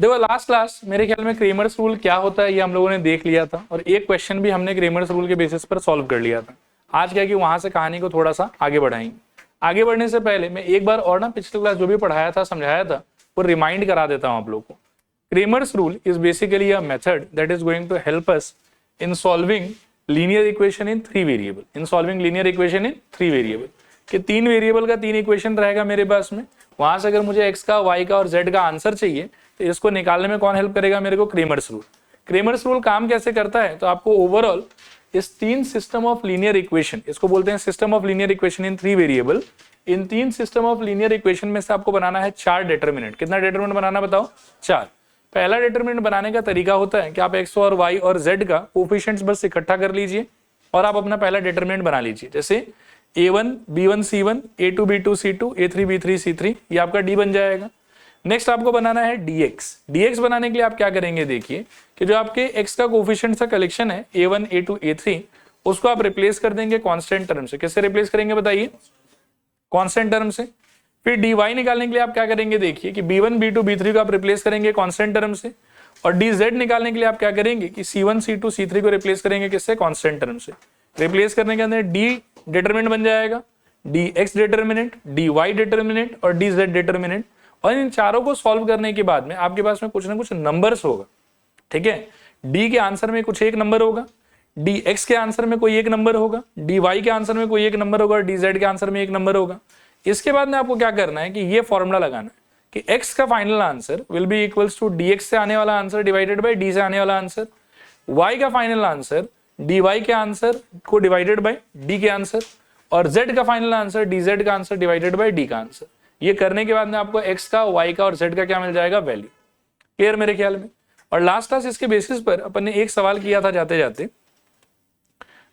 देखो last class मेरे ख्याल में क्रेमर्स रूल क्या होता है ये हम लोगों ने देख लिया था, और एक क्वेश्चन भी हमने क्रेमर्स रूल के बेसिस पर सॉल्व कर लिया था। आज क्या कि वहां से कहानी को थोड़ा सा आगे बढ़ाएंगे। आगे बढ़ने से पहले मैं एक बार और ना पिछले क्लास जो भी पढ़ाया था, समझाया था, वो रिमाइंड करा देता हूं आप लोग को। Cramer's rule is basically a method that is going to help us in solving linear equation in 3 variable. In solving linear equation in 3 variable कि 3 वेरिएबल का 3 इक्वेशन रहेगा मेरे पास में। वहां से अगर मुझे x का, y का और z का आंसर चाहिए तो इसको निकालने में कौन हेल्प करेगा मेरे को? Cramer's rule. क्रेमर्स रूल काम कैसे करता है? तो आपको ओवरऑल इस 3 सिस्टम ऑफ लीनियर इक्वेशन, इसको बोलते हैं system of linear equation in 3 variable, in 3 system of linear equation में से आपको बनाना है 4 डिटरमिनेंट। कितना डिटरमिनेंट बनाना बताओ? 4। पहला डिटरमिनेंट बनाने का तरीका होता है कि आप x और y और z का कोफिशिएंट्स बस इकट्ठा कर लीजिए और आप अपना पहला डिटरमिनेंट बना लीजिए। जैसे a1 b1 c1, a2 b2 c2, a3 b3 c3, ये आपका d बन जाएगा। नेक्स्ट आपको बनाना है dx। dx बनाने के लिए आप क्या करेंगे? देखिए कि जो आपके x का कोफिशिएंट का कलेक्शन है a1 a2 a3, उसको आप रिप्लेस कर देंगे कांस्टेंट टर्म से। किससे रिप्लेस करेंगे बताइए? कांस्टेंट टर्म से। फिर dy निकालने के लिए आप क्या करेंगे? देखिए कि b1 b2 b3 को आप रिप्लेस करेंगे कांस्टेंट टर्म से, और dz निकालने के लिए आप क्या करेंगे कि c1 c2 c3 को रिप्लेस करेंगे किससे? कांस्टेंट टर्म से। रिप्लेस करने के अंदर d डिटरमिनेंट बन जाएगा, dx डिटरमिनेंट, dy डिटरमिनेंट और dz डिटरमिनेंट। और इन चारों को सॉल्व करने के बाद में आपके पास में कुछ ना कुछ नंबर्स होगा। ठीक है, d के आंसर में कुछ एक नंबर होगा, dx के आंसर में कोई एक नंबर होगा, dy के आंसर में कोई एक नंबर होगा और dz के आंसर में एक नंबर होगा। इसके बाद में आपको क्या करना है कि ये फॉर्मूला लगाना है कि x का final answer will be equals to dx से आने वाला आंसर डिवाइडेड बाय d से आने वाला आंसर, y का फाइनल आंसर dy के आंसर को डिवाइडेड बाय d के आंसर, और z का फाइनल आंसर dz का आंसर डिवाइडेड बाय d का आंसर। ये करने के बाद में आपको x का, y का और z का क्या मिल जाएगा? वैल्यू। क्लियर मेरे ख्याल में। और लास्ट क्लास इसके बेसिस पर अपन ने एक सवाल किया था जाते जाते,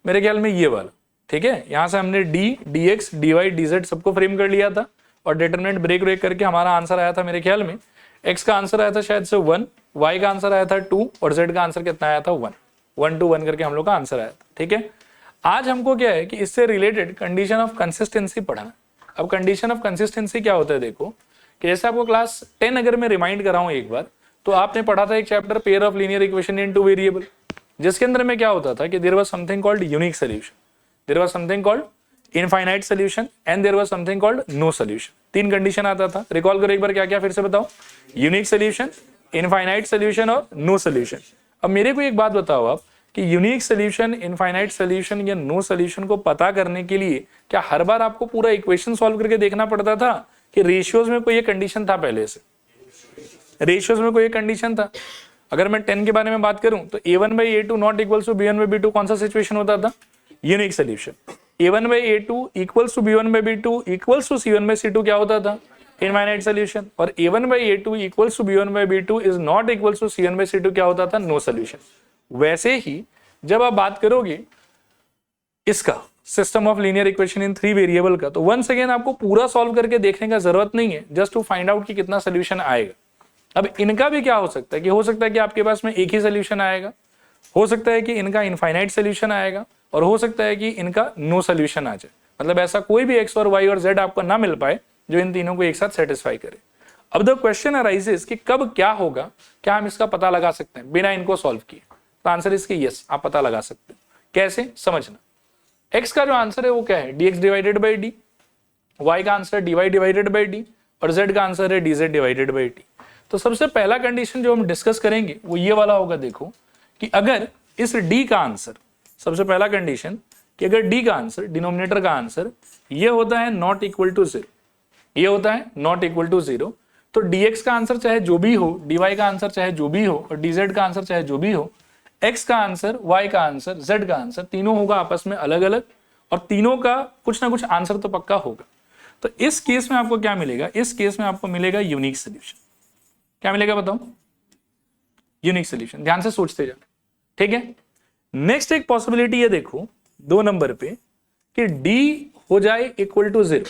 मेरे ख्याल में ये वाला। ठीक है, यहां से हमने d, dx, dy, dz सबको फ्रेम कर लिया था और डिटरमिनेंट ब्रेक ब्रेक करके हमारा आंसर आया था मेरे ख्याल में x का आंसर आया था शायद से 1, y का आंसर आया था 2 और z का आंसर कितना आया था? 1। 1 to 1 करके हम लोग का आंसर आया था। ठीक है, आज हमको क्या है कि इससे रिलेटेड कंडीशन ऑफ कंसिस्टेंसी पढ़ना। अब कंडीशन ऑफ कंसिस्टेंसी क्या होता है? देखो कि जैसे आपको क्लास 10 अगर मैं रिमाइंड कराऊं एक बार, तो आपने पढ़ा था एक chapter pair of linear equation in 2 variable, जिसके अंदर में क्या होता था कि there was something called unique solution, there was something called infinite solution and there was something called no solution. 3 condition आता था। रिकॉल करो एक बार क्या क्या, फिर से बताओ। यूनिक सॉल्यूशन, इनफाइनाइट सॉल्यूशन और नो सॉल्यूशन। अब मेरे को एक बात बताओ आप कि यूनिक सॉल्यूशन, इनफाइनाइट सॉल्यूशन या नो सॉल्यूशन को पता करने के लिए क्या हर बार आपको पूरा इक्वेशन सॉल्व करके देखना पड़ता था कि रेशियोज में कोई एक कंडीशन था? पहले से रेशियोज में कोई एक कंडीशन था। अगर मैं 10 के बारे में बात करूं तो a1/a2 not equals to b1/b2 कौन सा सिचुएशन होता था? Unique solution. a1/a2 equals to b1/b2 equals to c1/c2 क्या होता था? Infinite solution. और a1/a2 equals to b1/b2 is not equals to c1/c2 क्या होता था? No solution. वैसे ही जब आप बात करोगे इसका system of linear equation in 3 variable का, तो वंस अगेन आपको पूरा सॉल्व करके देखने का जरूरत नहीं है, जस्ट टू फाइंड आउट कि कितना सोल्यूशन आएगा। अब इनका भी क्या हो सकता है कि हो सकता है कि आपके पास में एक ही सोल्यूशन आएगा, हो सकता है कि इनका इनफाइनाइट सोल्यूशन आएगा, और हो सकता है कि इनका नो सोल्यूशन आ जाए। मतलब ऐसा कोई भी x और y और z आपको ना मिल पाए जो इन तीनों को एक साथ सेटिस्फाई करे। अब द क्वेश्चन अराइजेस कि कब क्या होगा, क्या हम इसका पता लगा सकते हैं बिना इनको सॉल्व किए? तो आंसर इसके यस, आप पता लगा सकते हो। कैसे? समझना। x का जो आंसर है वो क्या है? dx divided by D, y का answer dy divided by D, और z का आंसर है dz डिवाइडेड बाई डी। तो सबसे पहला कंडीशन जो हम डिस्कस करेंगे वो ये वाला होगा। देखो कि अगर इस d का आंसर, सबसे पहला कंडीशन कि अगर d का आंसर, डिनोमिनेटर का आंसर ये होता है नॉट इक्वल टू 0, ये होता है नॉट इक्वल टू 0, तो dx का आंसर चाहे जो भी हो, dy का आंसर चाहे जो भी हो, और dz का आंसर चाहे जो भी हो, x का आंसर, y का आंसर, z का आंसर तीनों होगा आपस में अलग अलग, और तीनों का कुछ ना कुछ आंसर तो पक्का होगा। तो इस केस में आपको क्या मिलेगा? इस केस में आपको मिलेगा यूनिक सोल्यूशन। क्या मिलेगा बताओ? Unique solution. ध्यान से सोचते जाओ। ठीक है, नेक्स्ट एक पॉसिबिलिटी है, देखो 2 नंबर पे कि d हो जाए इक्वल टू 0,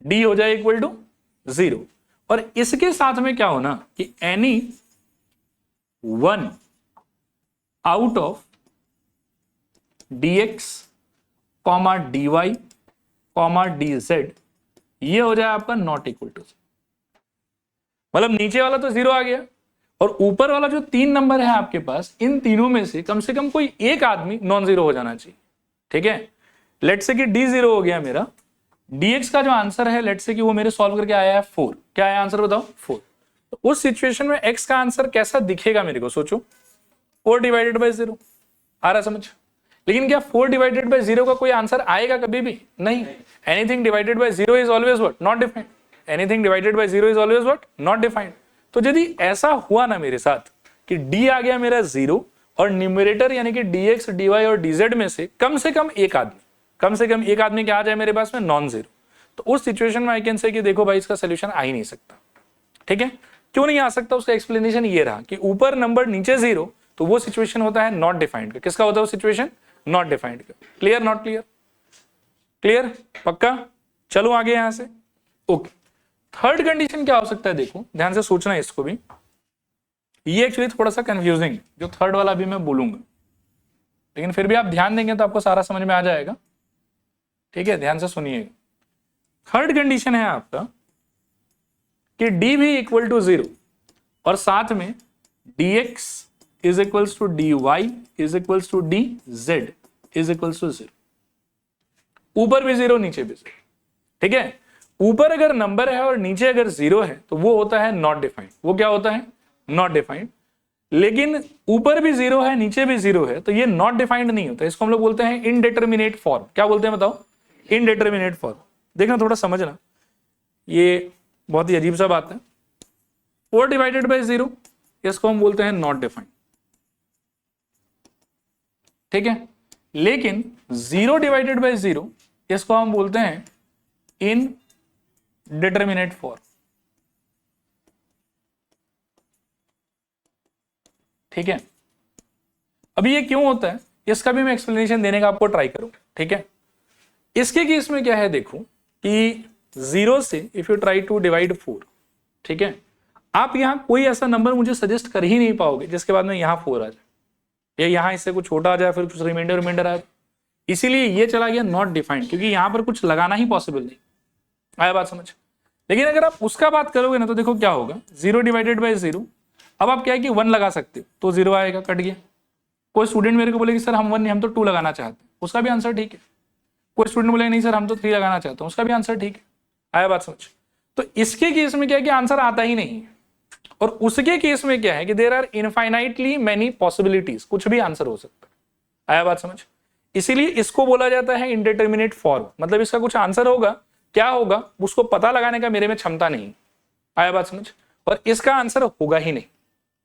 d हो जाए इक्वल टू 0, और इसके साथ में क्या होना कि any one out of dx comma dy comma dz ये हो जाए आपका नॉट इक्वल टू 0। मतलब नीचे वाला तो 0 आ गया, और ऊपर वाला जो 3 नंबर है आपके पास, इन तीनों में से कम कोई एक आदमी नॉन जीरो हो जाना चाहिए। ठीक है, लेट से कि डी जीरो हो गया मेरा, dx का जो आंसर है लेट से कि वो मेरे सॉल्व करके आया है 4। क्या आया आंसर बताओ? 4। तो उस सिचुएशन में x का आंसर कैसा दिखेगा मेरे को, सोचो। 4 डिवाइडेड बाई 0 आ रहा समझ? लेकिन क्या 4 डिवाइडेड बाई 0 का कोई आंसर आएगा कभी भी? नहीं। Anything divided by 0 is always what? Not defined. Anything divided by 0 is always what? Not defined. तो यदि ऐसा हुआ ना मेरे साथ कि d आ गया मेरा 0 और न्यूमरेटर यानी कि dx, dy और dz में से कम एक आदमी क्या आ जाए मेरे पास में? Non zero. तो उस सिचुएशन में आई कैन से कि देखो भाई इसका सोल्यूशन आ ही नहीं सकता। ठीक है, क्यों नहीं आ सकता? उसका एक्सप्लेनेशन ये रहा कि ऊपर नंबर नीचे 0, तो वो सिचुएशन होता है नॉट डिफाइंड का। किसका होता है वो सिचुएशन? नॉट डिफाइंड का। क्लियर? Not clear? क्लियर? पक्का? चलो आगे यहां से। ओके, थर्ड कंडीशन क्या हो सकता है? देखो ध्यान से सोचना है इसको भी, ये एक्चुअली थोड़ा सा कंफ्यूजिंग है जो थर्ड वाला भी मैं बोलूंगा, लेकिन फिर भी आप ध्यान देंगे तो आपको सारा समझ में आ जाएगा। ठीक है, ध्यान से सुनिएगा। थर्ड कंडीशन है आपका कि d भी इक्वल टू 0 और साथ में dx is equals to dy is equals to dz is equals to 0। ऊपर भी 0 नीचे भी 0। ठीक है, ऊपर अगर नंबर है और नीचे अगर 0 है तो वो होता है नॉट डिफाइंड। वो क्या होता है? Not defined. लेकिन ऊपर भी 0 है नीचे भी 0 है तो ये नॉट डिफाइंड नहीं होता। इसको हम लोग बोलते हैं इनडिटरमिनेट फॉर्म। क्या बोलते हैं बताओ? Indeterminate form. देखना, थोड़ा समझना, ये बहुत ही अजीब सा बात है। 4 डिवाइडेड बाई 0 इसको हम बोलते हैं नॉट डिफाइंड। ठीक है, लेकिन 0 डिवाइडेड बाई 0 इसको हम बोलते हैं इन डिटरमिनेट फॉर्म। ठीक है, अभी ये क्यों होता है इसका भी मैं एक्सप्लेनेशन देने का आपको ट्राई करूं। ठीक है, इसके केस में क्या है देखो कि 0 से if you try to divide 4, ठीक है, आप यहां कोई ऐसा नंबर मुझे सजेस्ट कर ही नहीं पाओगे जिसके बाद में यहां 4 आ जाए या यहां इससे कुछ छोटा आ जाए, फिर कुछ रिमाइंडर आ जाए। इसीलिए ये चला गया नॉट डिफाइंड, क्योंकि यहां पर कुछ लगाना ही पॉसिबल नहीं। आया बात समझ? लेकिन अगर आप उसका बात करोगे ना तो देखो क्या होगा, 0 डिवाइडेड बाई 0। अब आप क्या है कि 1 लगा सकते हो तो 0 आएगा, कट गया। कोई स्टूडेंट मेरे को बोले कि सर हम 1 नहीं, हम तो 2 लगाना चाहते हैं, उसका भी आंसर ठीक है। कोई स्टूडेंट बोले नहीं सर हम तो 3 लगाना चाहते हैं, उसका भी आंसर ठीक है। आया बात समझ? तो इसके केस में क्या है कि आंसर आता ही नहीं है, और उसके केस में क्या है कि there are infinitely many possibilities, कुछ भी आंसर हो सकता है। आया बात समझ? इसीलिए इसको बोला जाता है इनडिटरमिनेट फॉर्म। मतलब इसका कुछ आंसर होगा, क्या होगा उसको पता लगाने का मेरे में क्षमता नहीं। आया बात समझ? और इसका आंसर होगा ही नहीं।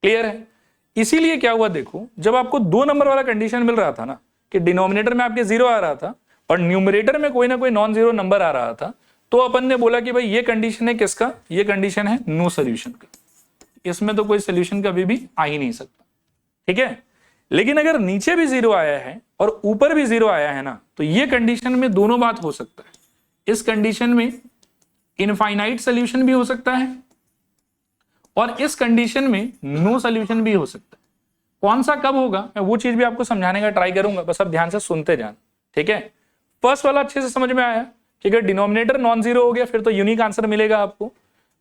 क्लियर है? इसीलिए क्या हुआ देखो, जब आपको 2 नंबर वाला कंडीशन मिल रहा था ना कि डिनोमिनेटर में आपके 0 आ रहा था और न्यूमरेटर में कोई ना कोई नॉन जीरो नंबर आ रहा था, तो अपन ने बोला कि भाई ये कंडीशन है किसका? ये कंडीशन है नो सोल्यूशन का। इसमें तो कोई सोल्यूशन कभी भी आ ही नहीं सकता। ठीक है, लेकिन अगर नीचे भी 0 आया है और ऊपर भी 0 आया है ना, तो ये कंडीशन में दोनों बात हो सकता है। इस कंडीशन में इनफाइनाइट सोल्यूशन भी हो सकता है और इस कंडीशन में नो सोल्यूशन भी हो सकता है। कौन सा कब होगा मैं वो चीज भी आपको समझाने का ट्राई करूंगा, बस आप ध्यान से सुनते जान। ठीक है, फर्स्ट वाला अच्छे से समझ में आया कि अगर डिनोमिनेटर नॉन जीरो हो गया फिर तो यूनिक आंसर मिलेगा आपको।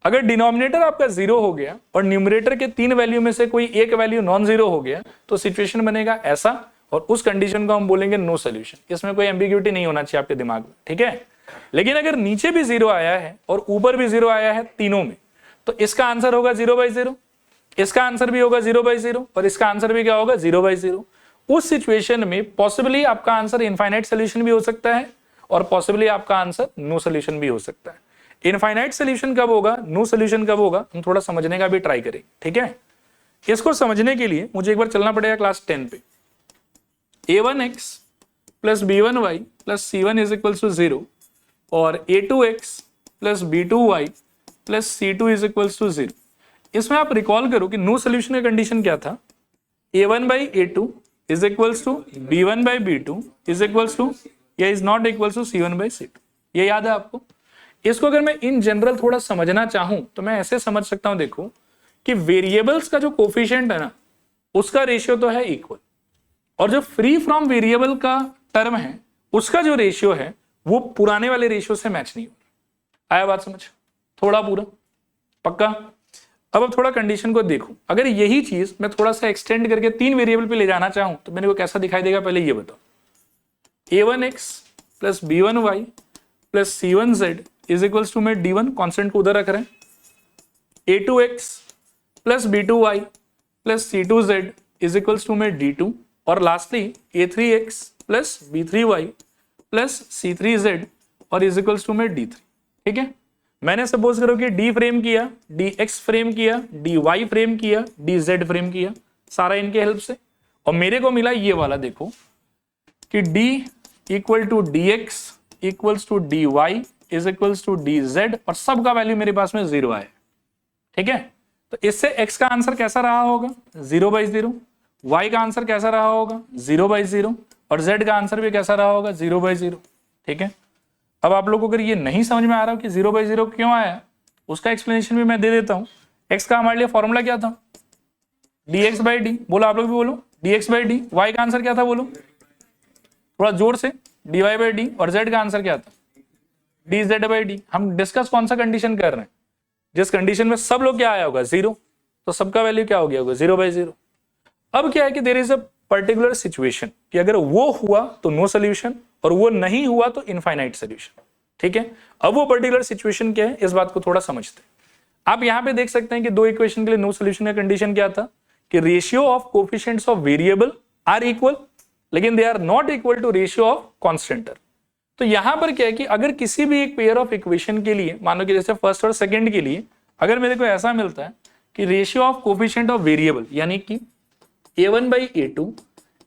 अगर डिनोमिनेटर आपका 0 हो गया और न्यूमरेटर के 3 वैल्यू में से कोई एक वैल्यू नॉन जीरो हो गया तो सिचुएशन बनेगा ऐसा, और उस कंडीशन को हम बोलेंगे नो सोल्यूशन। इसमें कोई एम्बिग्यूटी नहीं होना चाहिए आपके दिमाग में। ठीक है, लेकिन अगर नीचे भी 0 आया है और ऊपर भी 0 आया है तीनों में, तो इसका आंसर होगा 0/0, इसका आंसर भी होगा 0/0 और इसका आंसर भी क्या होगा 0/0। उस सिचुएशन में पॉसिबली आपका आंसर इनफाइनाइट सोल्यूशन भी हो सकता है और पॉसिबली आपका आंसर नो सोल्यूशन भी हो सकता है। इनफाइनाइट सोल्यूशन कब होगा, नो सोल्यूशन कब होगा, हम थोड़ा समझने का भी ट्राई करें। ठीक है, इसको समझने के लिए मुझे एक बार चलना पड़ेगा क्लास 10 पे। a1x plus b1y plus c1 is equals to 0 और a2x plus b2y plus c2 is equals to 0। इसमें आप रिकॉल करो कि नो सोल्यूशन का कंडीशन क्या था, a1/a2 is equals to b1/b2 is equals to या is not equals to c1/c2। ये याद है आपको? इसको अगर मैं इन जनरल थोड़ा समझना चाहूं तो मैं ऐसे समझ सकता हूं, देखो कि वेरिएबल्स का जो कोफिशिएंट है ना उसका रेशियो तो है इक्वल, और जो फ्री फ्रॉम वेरिएबल का टर्म है उसका जो रेशियो है वो पुराने वाले रेशियो से मैच नहीं हो रहा। आया बात समझ? थोड़ा पूरा पक्का? अब थोड़ा कंडीशन को देखो, अगर यही चीज मैं थोड़ा सा एक्सटेंड करके 3 वेरिएबल पे ले जाना चाहूं तो मेरे को कैसा दिखाई देगा, पहले ये बताओ। a1x plus b1y plus c1z is equals to में d1 कॉन्स्टेंट को उधर रख रहे हैं, a2x plus b2y plus c2z is equals to में d2, और lastly a3x plus b3y plus c3z और इज इक्वल्स टू में d3। ठीक है, मैंने सपोज करो कि d फ्रेम किया, dx फ्रेम किया, dy फ्रेम किया, dz फ्रेम किया, सारा इनके हेल्प से, और मेरे को मिला ये वाला, देखो कि d equal to dx equals to dy is equals to dz, और सब का वैल्यू मेरे पास में 0 आया। ठीक है, तो इससे x का आंसर कैसा रहा होगा, 0/0, y का आंसर कैसा रहा होगा, 0/0, और z का आंसर भी कैसा रहा होगा, 0/0। ठीक है, अब आप लोगों को अगर ये नहीं समझ में आ रहा हो कि 0/0 क्यों आया, उसका एक्सप्लेनेशन भी मैं दे देता हूं। x का हमारे लिए फॉर्मूला क्या था, dx/d, बोलो आप लोग भी बोलो, dx/d। y का आंसर क्या था, बोलो थोड़ा जोर से, dy/d, और z का आंसर क्या था, dz/d। हम डिस्कस कौन सा कंडीशन कर रहे हैं, जिस कंडीशन में सब लोग क्या आया होगा, 0, तो सबका वैल्यू क्या हो गया होगा, 0/0। अब क्या है कि there is a particular situation कि अगर वो हुआ तो नो सोल्यूशन, और वो नहीं हुआ तो इनफाइनाइट सोल्यूशन। ठीक है, अब वो पर्टिकुलर सिचुएशन क्या है, इस बात को थोड़ा समझते हैं। आप यहां पे देख सकते हैं कि दो इक्वेशन के लिए नो सोल्यूशन का कंडीशन क्या था, कि ratio of coefficients of variable are equal, लेकिन they are not equal to ratio of constant. तो यहां पर क्या है कि अगर किसी भी एक पेयर ऑफ इक्वेशन के लिए, मानो कि जैसे फर्स्ट और सेकंड के लिए, अगर मेरे को ऐसा मिलता है कि ratio of coefficient of variable, यानी कि a1/a2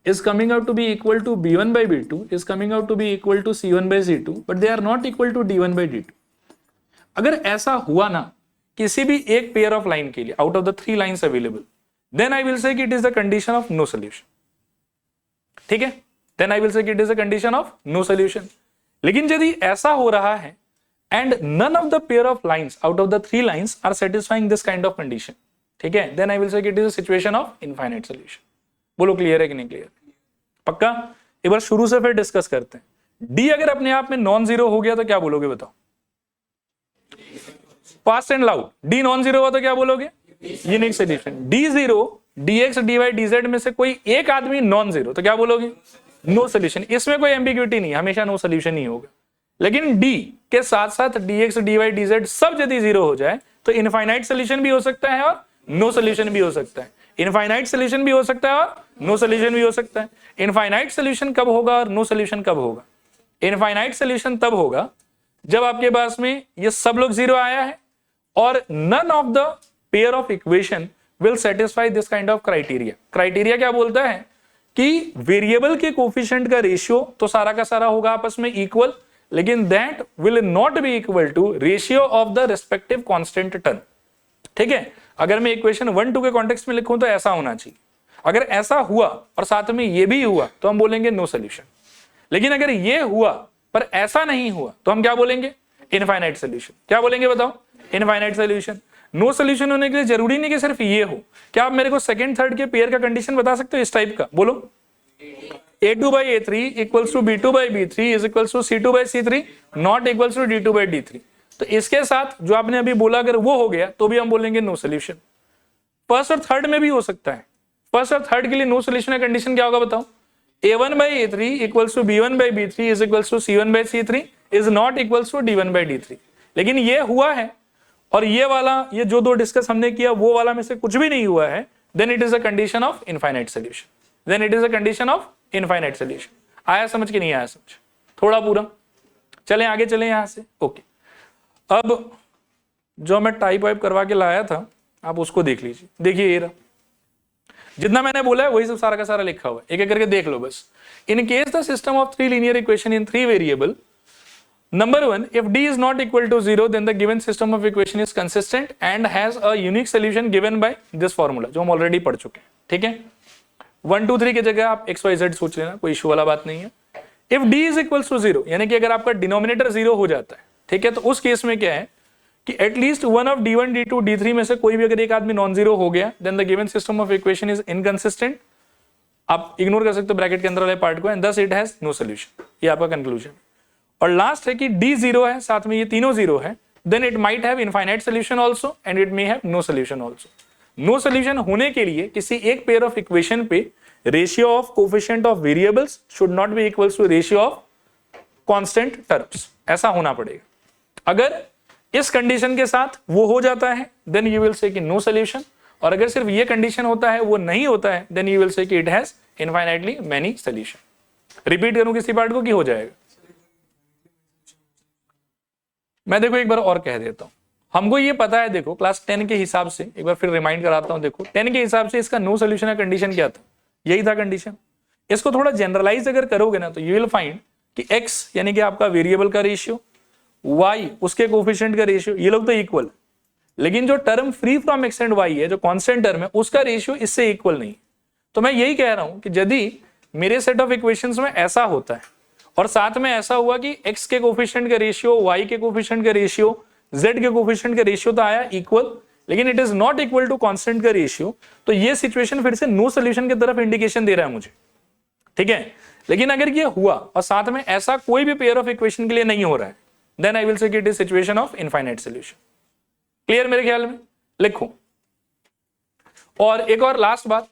is coming out to be equal to b1/b2 is coming out to be equal to c1/c2, but they are not equal to d1/d2। अगर ऐसा हुआ ना किसी भी एक पेयर ऑफ लाइन के लिए out of the 3 lines available, then I will say कि it is the condition of no solution. ठीक है, देन आई विल से कि it is the condition of no solution. लेकिन यदि ऐसा हो रहा है and none of the pair of lines out of the 3 lines are satisfying this kind of condition, ठीक है, देन आई विल से कि it is a situation of infinite solution. बोलो क्लियर है कि नहीं क्लियर, पक्का। एक बार शुरू से फिर डिस्कस करते हैं। डी अगर अपने आप में नॉन जीरो हो गया तो क्या बोलोगे, बताओ, fast and loud. D non zero हुआ तो क्या बोलोगे, unique solution. D zero, dx dy dz में से कोई एक आदमी नॉन जीरो तो क्या बोलोगे, नो सोल्यूशन। इसमें कोई एम्बिग्यूटी नहीं, हमेशा नो सोल्यूशन ही होगा। लेकिन डी के साथ साथ dx dy dz सब यदि जीरो हो जाए तो इनफाइनाइट सोल्यूशन भी हो सकता है और नो सोल्यूशन भी हो सकता है। इनफाइनाइट सोल्यूशन भी हो सकता है और नो सोल्यूशन भी हो सकता है। इनफाइनाइट सोल्यूशन कब होगा और नो सोल्यूशन कब होगा, इनफाइनाइट सोल्यूशन तब होगा जब आपके पास में ये सब लोग जीरो आया है और none of the pair of equation will satisfy this kind of criteria. Criteria क्या बोलता है कि वेरिएबल के कोफिशिएंट का रेशियो तो सारा का सारा होगा आपस में इक्वल, लेकिन that will not be equal to ratio of the respective constant term. ठीक है, अगर मैं इक्वेशन 1-2 के कॉन्टेक्स्ट में लिखूं तो ऐसा होना चाहिए। अगर ऐसा हुआ और साथ में ये भी हुआ तो हम बोलेंगे नो सोल्यूशन। लेकिन अगर ये हुआ पर ऐसा नहीं हुआ तो हम क्या बोलेंगे, इनफाइनाइट सोल्यूशन। क्या बोलेंगे बताओ, इनफाइनाइट सोल्यूशन। नो सोल्यूशन होने के लिए जरूरी नहीं कि सिर्फ ये हो। क्या आप मेरे को सेकंड थर्ड के पेयर का कंडीशन बता सकते हो इस टाइप का, बोलो। a2/a3 equals to b2/b3 is equals to c2/c3 not equals to d2/d3। तो इसके साथ जो आपने अभी बोला अगर वो हो गया तो भी हम बोलेंगे नो सोल्यूशन। फर्स्ट और थर्ड में भी हो सकता है। फर्स्ट और थर्ड के लिए नो सोल्यूशन का कंडीशन क्या होगा बताओ, a1/a3 equals to b1/b3 is equals to c1/c3 is not equals to d1/d3। लेकिन ये हुआ है और ये वाला, ये जो दो डिस्कस हमने किया वो वाला में से कुछ भी नहीं हुआ है, then it is a condition of infinite solution. Then it is a condition of infinite solution. आया समझ के नहीं आया समझ, थोड़ा पूरा चलें आगे चलें यहां से। ओके, अब जो मैं टाइप वाइप करवा के लाया था आप उसको देख लीजिए। देखिए ये रहा, जितना मैंने बोला है वही सब सारा का सारा लिखा हुआ है, एक एक करके देख लो बस। In case the system of 3 linear equation in 3 variable, number 1, if d is not equal to 0 then the given system of equation is consistent and has a unique solution given by this formula, जो हम already पढ़ चुके हैं। ठीक है, 1 2 3 की जगह आप x y z सोच लेना, कोई इशू वाला बात नहीं है। if d is equals to 0 यानी कि अगर आपका डिनोमिनेटर 0 हो जाता है, ठीक है, तो उस केस में क्या है कि at least one of d1 d2 d3 में से कोई भी अगर एक आदमी नॉन जीरो हो गया then the given system of equation is inconsistent. आप इग्नोर कर सकते हो ब्रैकेट के अंदर वाले पार्ट को, and thus it has no solution। ये आपका कंक्लूजन। और लास्ट है कि d जीरो है, साथ में ये तीनों जीरो है, then it might have infinite solution also and it may have no solution also. No solution होने के लिए किसी एक पेयर ऑफ इक्वेशन पे ratio of coefficient of variables should not be equals to ratio of constant terms, ऐसा होना पड़ेगा। अगर इस कंडीशन के साथ वो हो जाता है देन यू विल से कि नो सॉल्यूशन, और अगर सिर्फ ये कंडीशन होता है वो नहीं होता है देन यू विल से कि it has infinitely many solution. Repeat करूं किसी पार्ट को कि हो जाएगा? मैं देखो एक बार और कह देता हूं, हमको ये पता है, देखो क्लास 10 के हिसाब से एक बार फिर रिमाइंड कराता हूं, देखो 10 के हिसाब से इसका नो सॉल्यूशन का कंडीशन क्या था, यही था कंडीशन। इसको थोड़ा जनरलाइज अगर करोगे ना तो यू विल फाइंड कि x यानी कि आपका वेरिएबल का रेशियो, y उसके कोफिशिएंट का रेशियो, ये लोग तो इक्वल, लेकिन जो term free from x and y है, जो कांस्टेंट टर्म है, उसका रेशियो इससे इक्वल नहीं। तो मैं यही कह रहा हूं कि यदि मेरे सेट ऑफ इक्वेशंस में ऐसा होता है और साथ में ऐसा हुआ कि x के कोफिशिएंट का रेशियो, y के कोफिशिएंट का रेशियो, z के कोफिशिएंट का रेशियो तो आया इक्वल, लेकिन it is not equal to constant का रेशियो, तो ये सिचुएशन फिर से नो सॉल्यूशन की तरफ इंडिकेशन दे रहा है मुझे, ठीक है। लेकिन अगर ये हुआ और साथ में ऐसा कोई भी पेयर ऑफ इक्वेशन के लिए नहीं हो रहा है then I will say it is situation of infinite solution. Clear मेरे ख्याल में? लिखो। और एक और लास्ट बात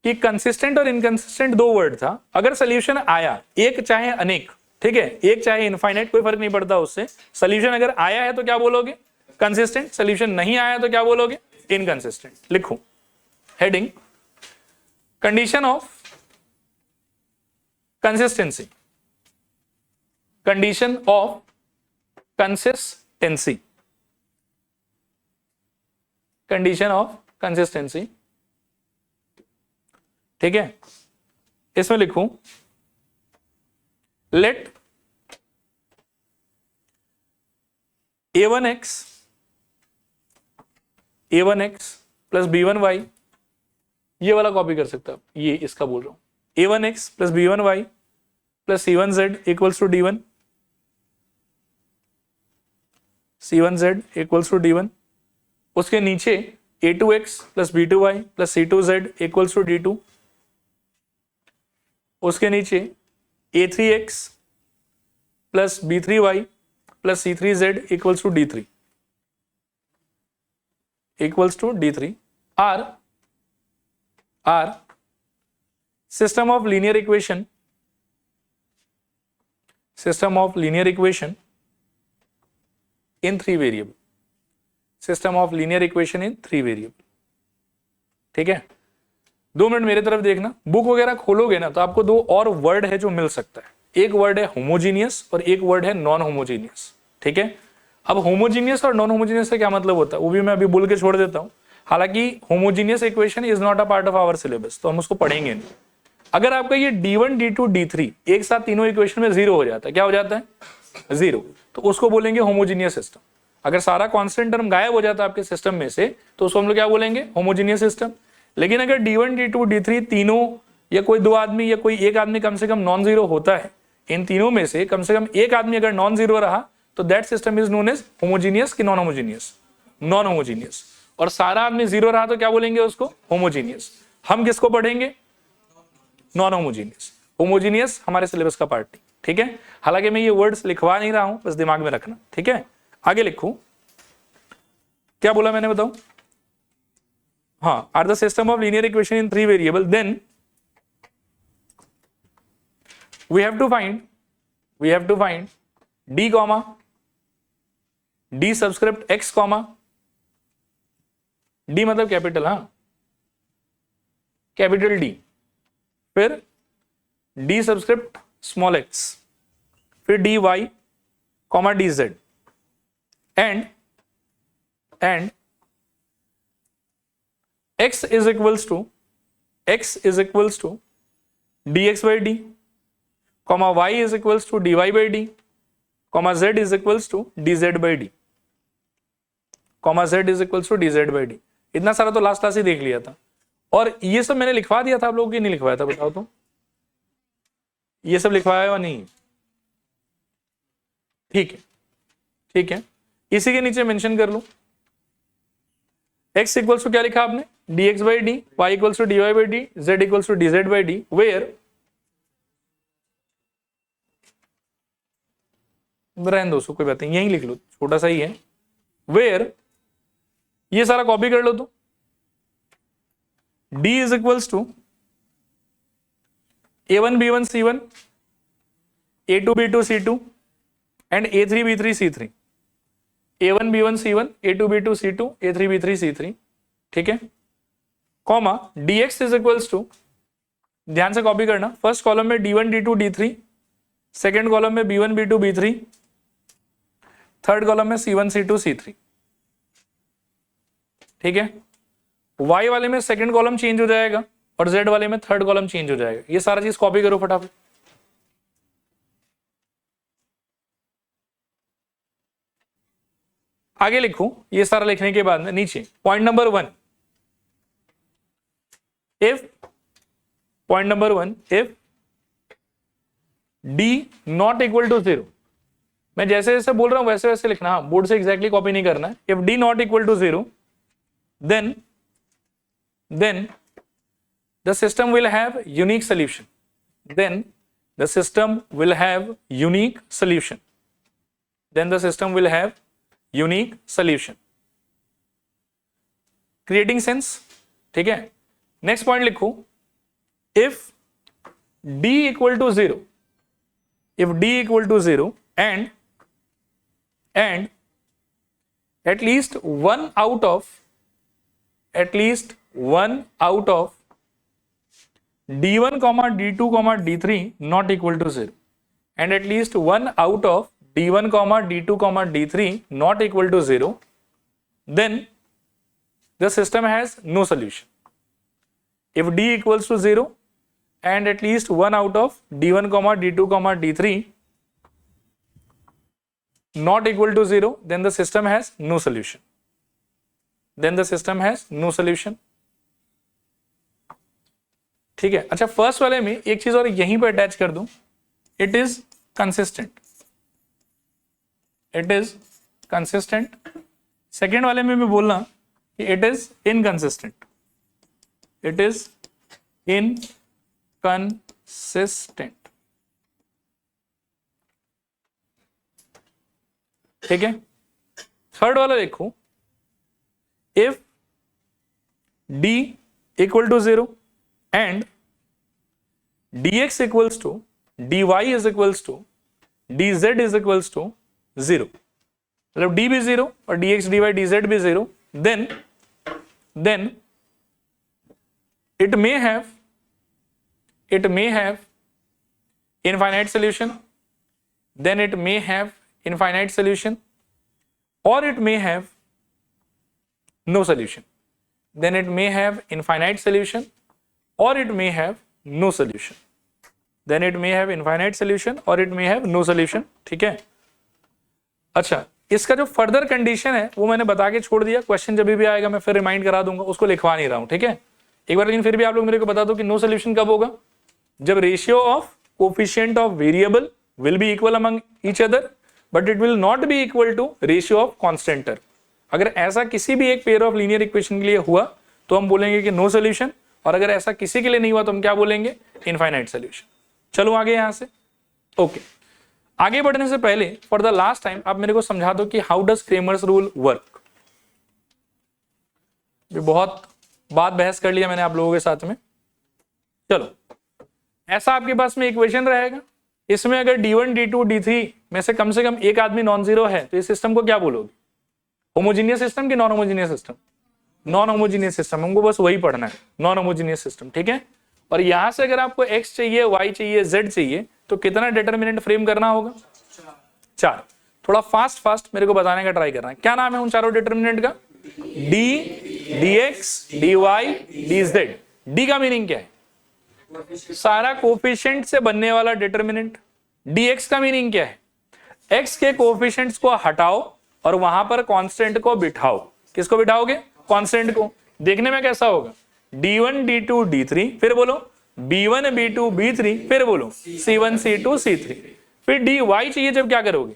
कि कंसिस्टेंट और इनकंसिस्टेंट दो वर्ड था, अगर सोल्यूशन आया एक चाहे अनेक, ठीक है, एक चाहे इनफाइनाइट, कोई फर्क नहीं पड़ता उससे, सोल्यूशन अगर आया है तो क्या बोलोगे? कंसिस्टेंट। सोल्यूशन नहीं आया तो क्या बोलोगे? इनकंसिस्टेंट। लिखो heading condition of consistency, condition of consistency, condition of consistency, ठीक है। इसमें लिखूं लेट a1x प्लस b1y, ये वाला कॉपी कर सकते हो, ये इसका बोल रहा हूं, a1x plus b1y plus c1z equals to d1, c1z equals to d1, उसके नीचे a2x plus b2y plus c2z equals to d2, उसके नीचे a3x plus b3y plus c3z equals to d3, equals to d3 are system of linear equation, system of linear equation in 3 variable, system of linear equation in 3 variable, ठीक है। 2 minute मेरे तरफ देखना, book वगैरह खोलोगे ना तो आपको 2 और वर्ड है जो मिल सकता है, एक वर्ड है होमोजीनियस और एक वर्ड है नॉन होमोजीनियस, ठीक है। अब होमोजीनियस और नॉन होमोजीनियस का क्या मतलब होता है वो भी मैं अभी बोल के छोड़ देता हूं। हालांकि homogeneous equation is not a part of our syllabus, तो हम उसको पढ़ेंगे नहीं। अगर आपका ये d1 d2 d3 एक साथ तीनों इक्वेशन में 0 हो जाता है, क्या हो जाता है? 0, तो उसको बोलेंगे होमोजीनियस सिस्टम। अगर सारा कांस्टेंट टर्म गायब हो जाता है आपके सिस्टम में से तो उसको हम लोग क्या बोलेंगे? Homogeneous system. लेकिन अगर d1 d2 d3 तीनों या कोई 2 आदमी या कोई एक आदमी कम से कम नॉन जीरो होता है, इन तीनों में से कम एक आदमी अगर नॉन जीरो रहा तो that system is known as homogeneous कि नॉन होमोजीनियस? Non homogeneous. और सारा आदमी 0 रहा तो क्या बोलेंगे उसको? होमोजीनियस। हम किसको पढ़ेंगे? Non homogeneous. होमोजीनियस हमारे सिलेबस का पार्ट नहीं, ठीक है। हालांकि मैं ये वर्ड्स लिखवा नहीं रहा हूं, बस दिमाग में रखना, ठीक है। आगे लिखूं, क्या बोला मैंने बताऊं? हाँ, are the system of linear equation in 3 variable then we have to find d comma d subscript x comma d मतलब कैपिटल, हाँ कैपिटल D, फिर d सबस्क्रिप्ट स्मॉल x, फिर dy comma dz and x is equals to dx by d, comma y is equals to dy by d, comma z is equals to dz by d, comma z is equals to dz by d। इतना सारा तो last class ही देख लिया था, और ये सब मैंने लिखवा दिया था, आप लोगों की नहीं लिखवाया था? बताओ तो, ये सब लिखवाया या नहीं? ठीक है, ठीक है। इसी के नीचे मेंशन कर लूं, x इक्वल्स टू क्या लिखा आपने? dx by d, y equals to dy by d, z equals to dz by d, where रहने दो उसको, कोई बात नहीं, यही लिख लो, छोटा सा ही है, वेयर ये सारा कॉपी कर लो तो D is equals to A1 B1 C1 A2 B2 C2 and A3 B3 C3 A1 B1 C1 A2 B2 C2 A3 B3 C3, ठीक है, comma dx is equals to, ध्यान से कॉपी करना, फर्स्ट कॉलम में D1 D2 D3, second column में B1 B2 B3, third column में C1 C2 C3, ठीक है। y वाले में सेकेंड कॉलम चेंज हो जाएगा और z वाले में थर्ड कॉलम चेंज हो जाएगा। ये सारा चीज कॉपी करो फटाफट। आगे लिखो, ये सारा लिखने के बाद में नीचे point number 1, if d not equal to 0, मैं जैसे जैसे बोल रहा हूं वैसे वैसे लिखना, हाँ, बोर्ड से एग्जैक्टली कॉपी नहीं करना है। If d not equal to 0 then the system will have unique solution. Then the system will have unique solution. Then the system will have unique solution. Creating sense, ठीक है। Next point लिखो, if d equal to 0, if d equal to 0 and at least one out of d1 comma d2 comma d3 not equal to 0 and at least one out of d1 comma d2 comma d3 not equal to 0, then the system has no solution. If d equals to 0 and at least one out of d1 comma d2 comma d3 not equal to 0, then the system has no solution. Then the system has no solution. ठीक है। अच्छा, first वाले में एक चीज और यहीं पर अटैच कर दूं, it is consistent, it is consistent. Second वाले में भी बोलना कि it is inconsistent, it is inconsistent, ठीक है। थर्ड वाला देखो, if d equal to 0 and dx equals to dy is equals to dz is equals to 0, मतलब d भी 0 और dx dy dz भी 0, then it may have infinite solution, then it may have infinite solution, or it may have no solution, then it may have infinite solution, or it may have no solution, then it may have infinite solution, or it may have no solution, ठीक है। अच्छा, इसका जो further condition है वो मैंने बता के छोड़ दिया, क्वेश्चन जब भी आएगा मैं फिर रिमाइंड करा दूंगा, उसको लिखवा नहीं रहा हूं, ठीक है एक बार। लेकिन फिर भी आप लोग मेरे को बता दो कि नो सोल्यूशन कब होगा, जब ratio of coefficient of variable will be equal among each other but it will not be equal to ratio of constant term. अगर ऐसा किसी भी एक पेयर ऑफ लीनियर इक्वेशन के लिए हुआ तो हम बोलेंगे कि नो सोल्यूशन, और अगर ऐसा किसी के लिए नहीं हुआ तो हम क्या बोलेंगे, इनफाइनाइट सोल्यूशन। चलो आगे यहां से। ओके, आगे बढ़ने से पहले फॉर द लास्ट टाइम आप मेरे को समझा दो कि how does Cramer's rule work. बहुत बात बहस कर लिया मैंने आप लोगों के साथ में। चलो, ऐसा आपके पास में इक्वेशन रहेगा, इसमें अगर d1 d2 d3 में से कम एक आदमी नॉन जीरो है तो इस सिस्टम को क्या बोलोगे, होमोजीनियस सिस्टम कि non homogeneous system? Non homogeneous system, हमको बस वही पढ़ना है, नॉन होमोजीनियस सिस्टम, ठीक है। और यहां से अगर आपको x चाहिए, y चाहिए, z चाहिए तो कितना डिटर्मिनेंट फ्रेम करना होगा? 4। थोड़ा फास्ट मेरे को बताने का ट्राई करना है, क्या नाम है उन चारों डिटर्मिनेंट का? d, dx, dy, dz। d का मीनिंग क्या है? सारा कोफिशिएंट से बनने वाला डिटर्मिनेंट। dx का मीनिंग क्या है? x के कोफिशिएंट्स को हटाओ और वहां पर कांस्टेंट को बिठाओ। किसको बिठाओगे? कांस्टेंट को। देखने में कैसा होगा? d1 d2 d3, फिर बोलो b1 b2 b3, फिर बोलो c1 c2 c3। फिर dy चाहिए, जब क्या करोगे?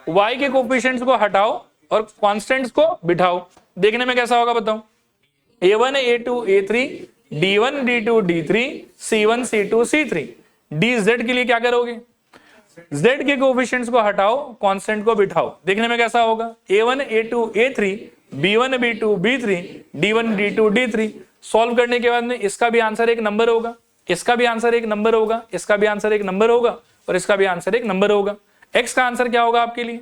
y के कोफिशिएंट्स को हटाओ और कांस्टेंट्स को बिठाओ। देखने में कैसा होगा बताओ? a1 a2 a3 d1 d2 d3 c1 c2 c3। dz के लिए क्या करोगे? z के कोफिशिएंट्स को हटाओ, कांस्टेंट को बिठाओ, देखने में कैसा होगा, a1 a2 a3 b1 b2 b3 d1 d2 d3। Solve करने के बाद में इसका भी आंसर एक नंबर होगा, इसका भी आंसर एक नंबर होगा, इसका भी आंसर एक नंबर होगा और इसका भी आंसर एक नंबर होगा। x का आंसर क्या होगा आपके लिए,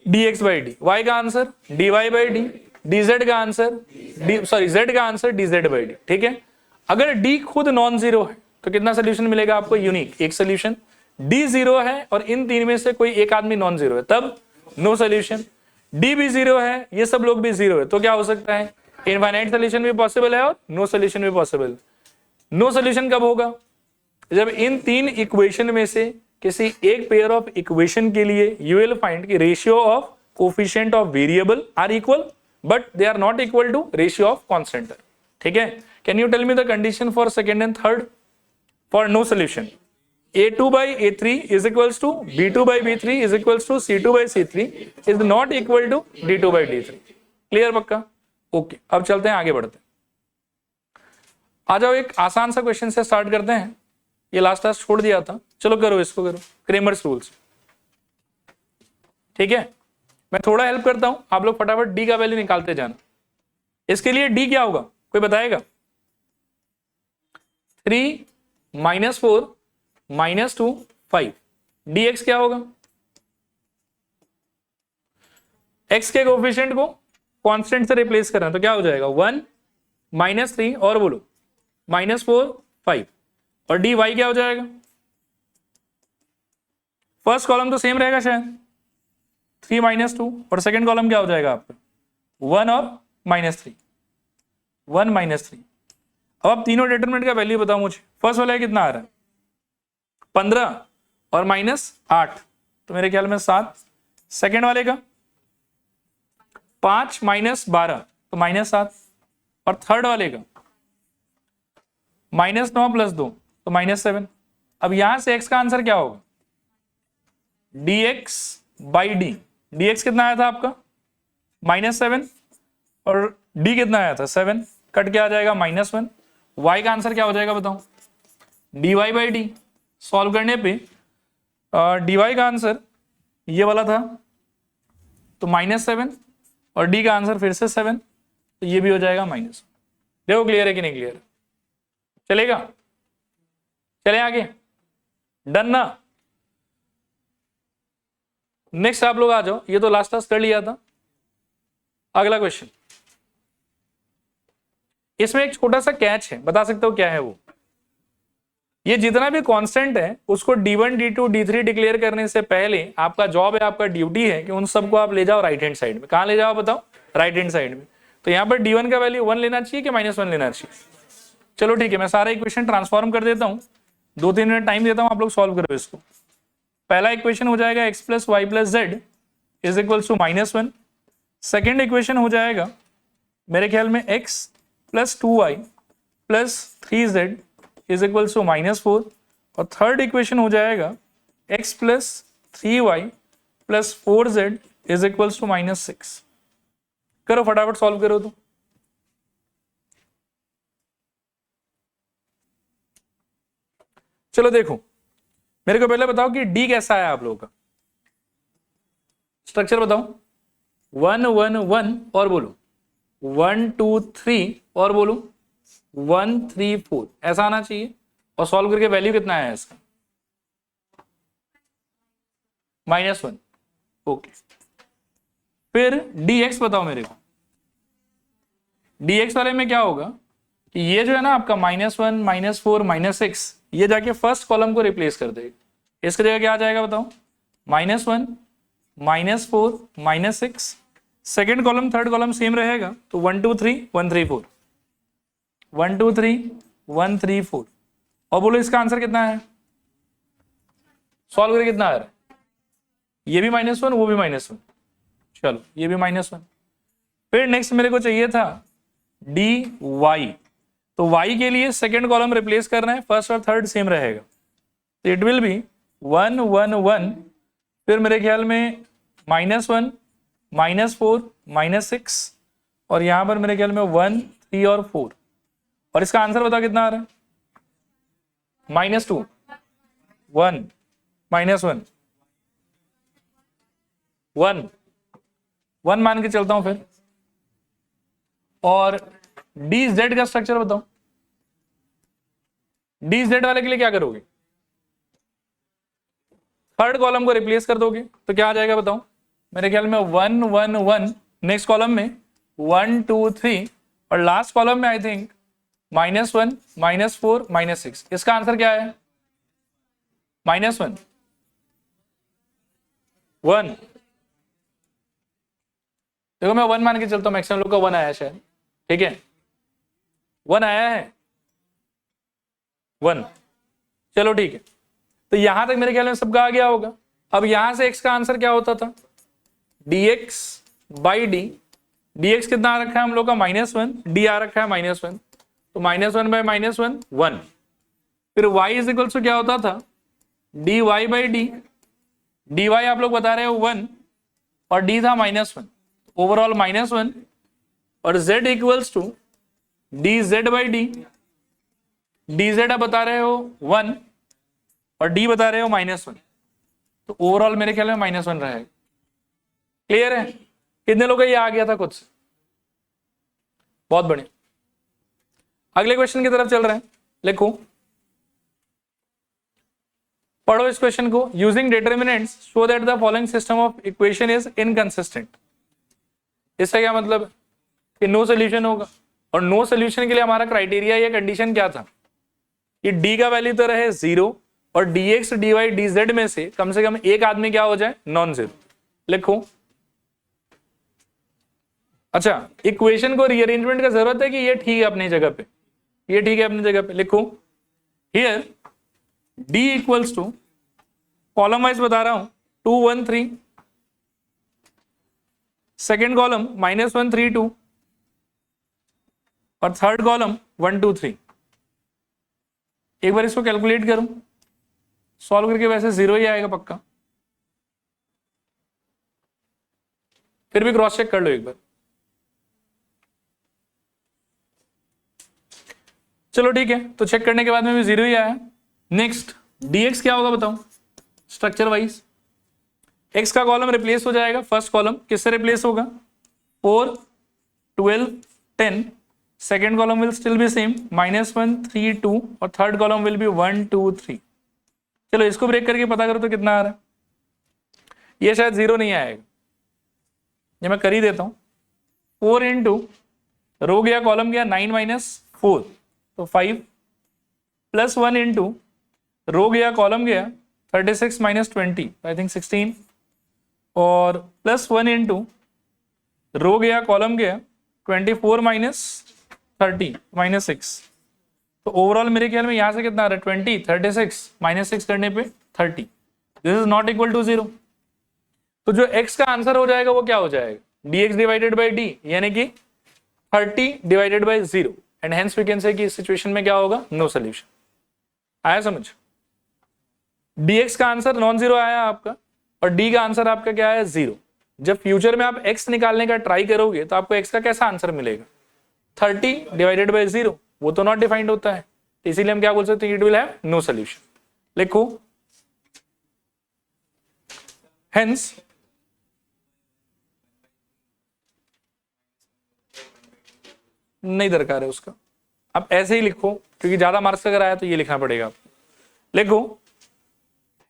dx by d, y का answer dy by d, dz का आंसर z का आंसर dz by d। ठीक है, अगर d खुद नॉन जीरो है तो कितना सोल्यूशन मिलेगा आपको, यूनिक, एक सोल्यूशन। d जीरो है और इन तीन में से कोई एक आदमी नॉन जीरो है तब नो सोल्यूशन। d भी जीरो है, ये सब लोग भी जीरो है, तो क्या हो सकता है, इनफाइनाइट सोल्यूशन भी पॉसिबल है और नो सोल्यूशन भी पॉसिबल है। नो सोल्यूशन कब होगा, जब इन तीन इक्वेशन में से किसी एक पेयर ऑफ इक्वेशन के लिए यू विल फाइंड कि ratio of coefficient of variable are equal but they are not equal to ratio of constant. ठीक है, can you tell me the condition for second and third for no solution, a2 by a3 is equals to b2 by b3 is equals to c2 by c3 is not equal to d2 by d3। Clear पक्का, okay. अब चलते हैं, आगे बढ़ते हैं। आ जाओ, एक आसान सा क्वेश्चन से स्टार्ट करते हैं, ये लास्ट क्लास छोड़ दिया था, चलो करो इसको, करो क्रेमर्स रूल्स। ठीक है, मैं थोड़ा हेल्प करता हूं, आप लोग फटाफट डी का वैल्यू निकालते जाना। इसके लिए डी क्या होगा, कोई बताएगा, 3 - 4 -2 5, dx क्या होगा, x के कोफिशिएंट को कांस्टेंट से रिप्लेस करना, तो क्या हो जाएगा 1 -3 और बोलो -4 5, और dy क्या हो जाएगा, फर्स्ट कॉलम तो सेम रहेगा शायद 3 - 2 और सेकंड कॉलम क्या हो जाएगा आपका 1 और -3, 1 -3। अब आप तीनों डिटरमिनेंट का वैल्यू बताओ मुझे, फर्स्ट वाला कितना आ रहा है 15 और -8 तो मेरे ख्याल में 7, सेकेंड वाले का 5 - 12 तो -7, और थर्ड वाले का -9 + 2 तो -7। अब यहां से x का आंसर क्या होगा, dx by d, dx कितना आया था आपका -7 और d कितना आया था 7, कट के आ जाएगा -1। y का आंसर क्या हो जाएगा बताओ, dy by d। सॉल्व करने पे dy का आंसर ये वाला था तो -7 और d का आंसर फिर से 7 तो ये भी हो जाएगा -1। देखो क्लियर है कि नहीं क्लियर, चलेगा, चले आगे, डन ना। नेक्स्ट आप लोग आ जाओ, ये तो लास्ट क्लास कर लिया था। अगला क्वेश्चन, इसमें एक छोटा सा कैच है, बता सकते हो क्या है वो, ये जितना भी कांस्टेंट है उसको d1 d2 d3 डिक्लेयर करने से पहले आपका जॉब है, आपका ड्यूटी है कि उन सबको आप ले जाओ राइट हैंड साइड में। कहां ले जाओ बताओ, राइट हैंड साइड में। तो यहां पर d1 का वैल्यू 1 लेना चाहिए कि -1 लेना चाहिए, चलो ठीक है, मैं सारा इक्वेशन ट्रांसफॉर्म कर देता हूं, 2-3 मिनट टाइम देता हूं, आप लोग सॉल्व करो इसको। पहला इक्वेशन हो जाएगा x + y + z is equal to -1। Second equation हो जाएगा मेरे ख्याल में x + 2y + 3z is equal to -4, और थर्ड इक्वेशन हो जाएगा x + 3y + 4z is equal to -6। करो फटाफट सॉल्व करो तो। चलो देखो, मेरे को पहले बताओ कि d कैसा है आप लोगों का, स्ट्रक्चर बताओ, 1 1 1 और बोलो 1 2 3 और बोलो 1 3 4, ऐसा आना चाहिए। और सॉल्व करके वैल्यू कितना है इसका, -1, ओके। फिर dx बताओ मेरे को, dx वाले में क्या होगा कि ये जो है ना आपका -1 -4 -6 ये जाके फर्स्ट कॉलम को रिप्लेस कर देगा। इसकी जगह क्या आ जाएगा बताओ, -1 -4 -6, second column third column same रहेगा तो 1 2 3 1 3 4, 1 2 3 1 3 4। और बोलो इसका आंसर कितना है, सॉल्व करके कितना आ रहा है, ये भी -1 वो भी -1, चलो ये भी -1। फिर नेक्स्ट मेरे को चाहिए था dy, तो y के लिए सेकेंड कॉलम रिप्लेस करना है, फर्स्ट और थर्ड सेम रहेगा तो इट विल बी 1 1 1, फिर मेरे ख्याल में -1 -4 -6, और यहां पर मेरे ख्याल में 1 3 और 4, और इसका आंसर बताओ कितना आ रहा है, -2 1 -1 1 1 मान के चलता हूं फिर। और dz का स्ट्रक्चर बताओ, dz वाले के लिए क्या करोगे, थर्ड कॉलम को रिप्लेस कर दोगे तो क्या आ जाएगा बताओ, मेरे ख्याल में 1 1 1, नेक्स्ट कॉलम में 1 2 3 और लास्ट कॉलम में आई थिंक -1 -4 -6। इसका आंसर क्या है, -1 1। देखो मैं 1 मान के चलता हूं, मैक्सिमम लोग का 1 आया है शायद, ठीक है 1 आया है 1, चलो ठीक है। तो यहां तक मेरे ख्याल में सबका आ गया होगा। अब यहां से x का आंसर क्या होता था, dx बाई डी, dx कितना आ रखा है हम लोग का -1, d आ रखा है -1, तो -1 बाय -1 1। फिर y इज इक्वल टू क्या होता था, dy बाई डी, dy आप लोग बता रहे हो 1 और d था -1, ओवरऑल -1, और z equals to dz by d, dz आप बता रहे हो 1 और d बता रहे हो -1, तो ओवरऑल मेरे ख्याल में -1 रहेगा। क्लियर है, कितने लोगों को ये आ गया था खुद से, बहुत बढ़िया। अगले क्वेश्चन की तरफ चल रहे हैं, लिखो पढ़ो इस क्वेश्चन को। Using determinants show that the following system of equation is inconsistent. इसका क्या मतलब कि नो सोल्यूशन होगा, और नो सोल्यूशन के लिए हमारा क्राइटेरिया या कंडीशन क्या था कि d का वैल्यू तो रहे 0 और dx dy dz में से कम एक आदमी क्या हो जाए, नॉन जीरो। लिखो, अच्छा इक्वेशन को रीअरेंजमेंट का जरूरत है कि ये ठीक है अपनी जगह पे, ये ठीक है अपनी जगह पे। लिखो here d equals to, column wise बता रहा हूं, 2 1 3, सेकेंड कॉलम -1 3 2 और थर्ड कॉलम 1 2 3। एक बार इसको कैलकुलेट करूं, सॉल्व करके वैसे 0 ही आएगा पक्का, फिर भी क्रॉस चेक कर लो एक बार। चलो ठीक है, तो चेक करने के बाद में भी 0 ही आया। नेक्स्ट dx क्या होगा बताओ, स्ट्रक्चर वाइज x का कॉलम रिप्लेस हो जाएगा, फर्स्ट कॉलम किससे रिप्लेस होगा, 4 12 10, second column will still be same -1 3 2 और थर्ड कॉलम विल बी 1 2 3। चलो इसको ब्रेक करके पता करो तो कितना आ रहा है, ये शायद 0 नहीं आएगा, ये मैं कर ही देता हूं। 4 इंटू रो गया कॉलम गया 9 - 4 तो 5 प्लस 1 इंटू रो गया कॉलम गया 36 - 20 आई थिंक 16 और प्लस 1 इंटू रो गया कॉलम गया 24 - 30 -6, तो ओवरऑल मेरे ख्याल में यहां से कितना आ रहा है 20 36 -6 करने पे 30, this is not equal to 0। तो जो x का आंसर हो जाएगा वो क्या हो जाएगा, dx डिवाइडेड बाई डी, यानी कि 30 divided by 0, and hence we can say कि इस सिचुएशन में क्या होगा, नो सोल्यूशन। आया समझ, dx का आंसर नॉन जीरो आया आपका और d का आंसर आपका क्या है 0। जब फ्यूचर में आप x निकालने का ट्राई करोगे तो आपको x का कैसा आंसर मिलेगा, 30 डिवाइडेड बाई 0, वो तो नॉट डिफाइंड होता है, इसीलिए हम क्या बोल सकते हैं, it will have no solution. लिखो हेंस नहीं दरकार है उसका, आप ऐसे ही लिखो क्योंकि ज्यादा मार्क्स अगर आया तो ये लिखना पड़ेगा आपको। लिखो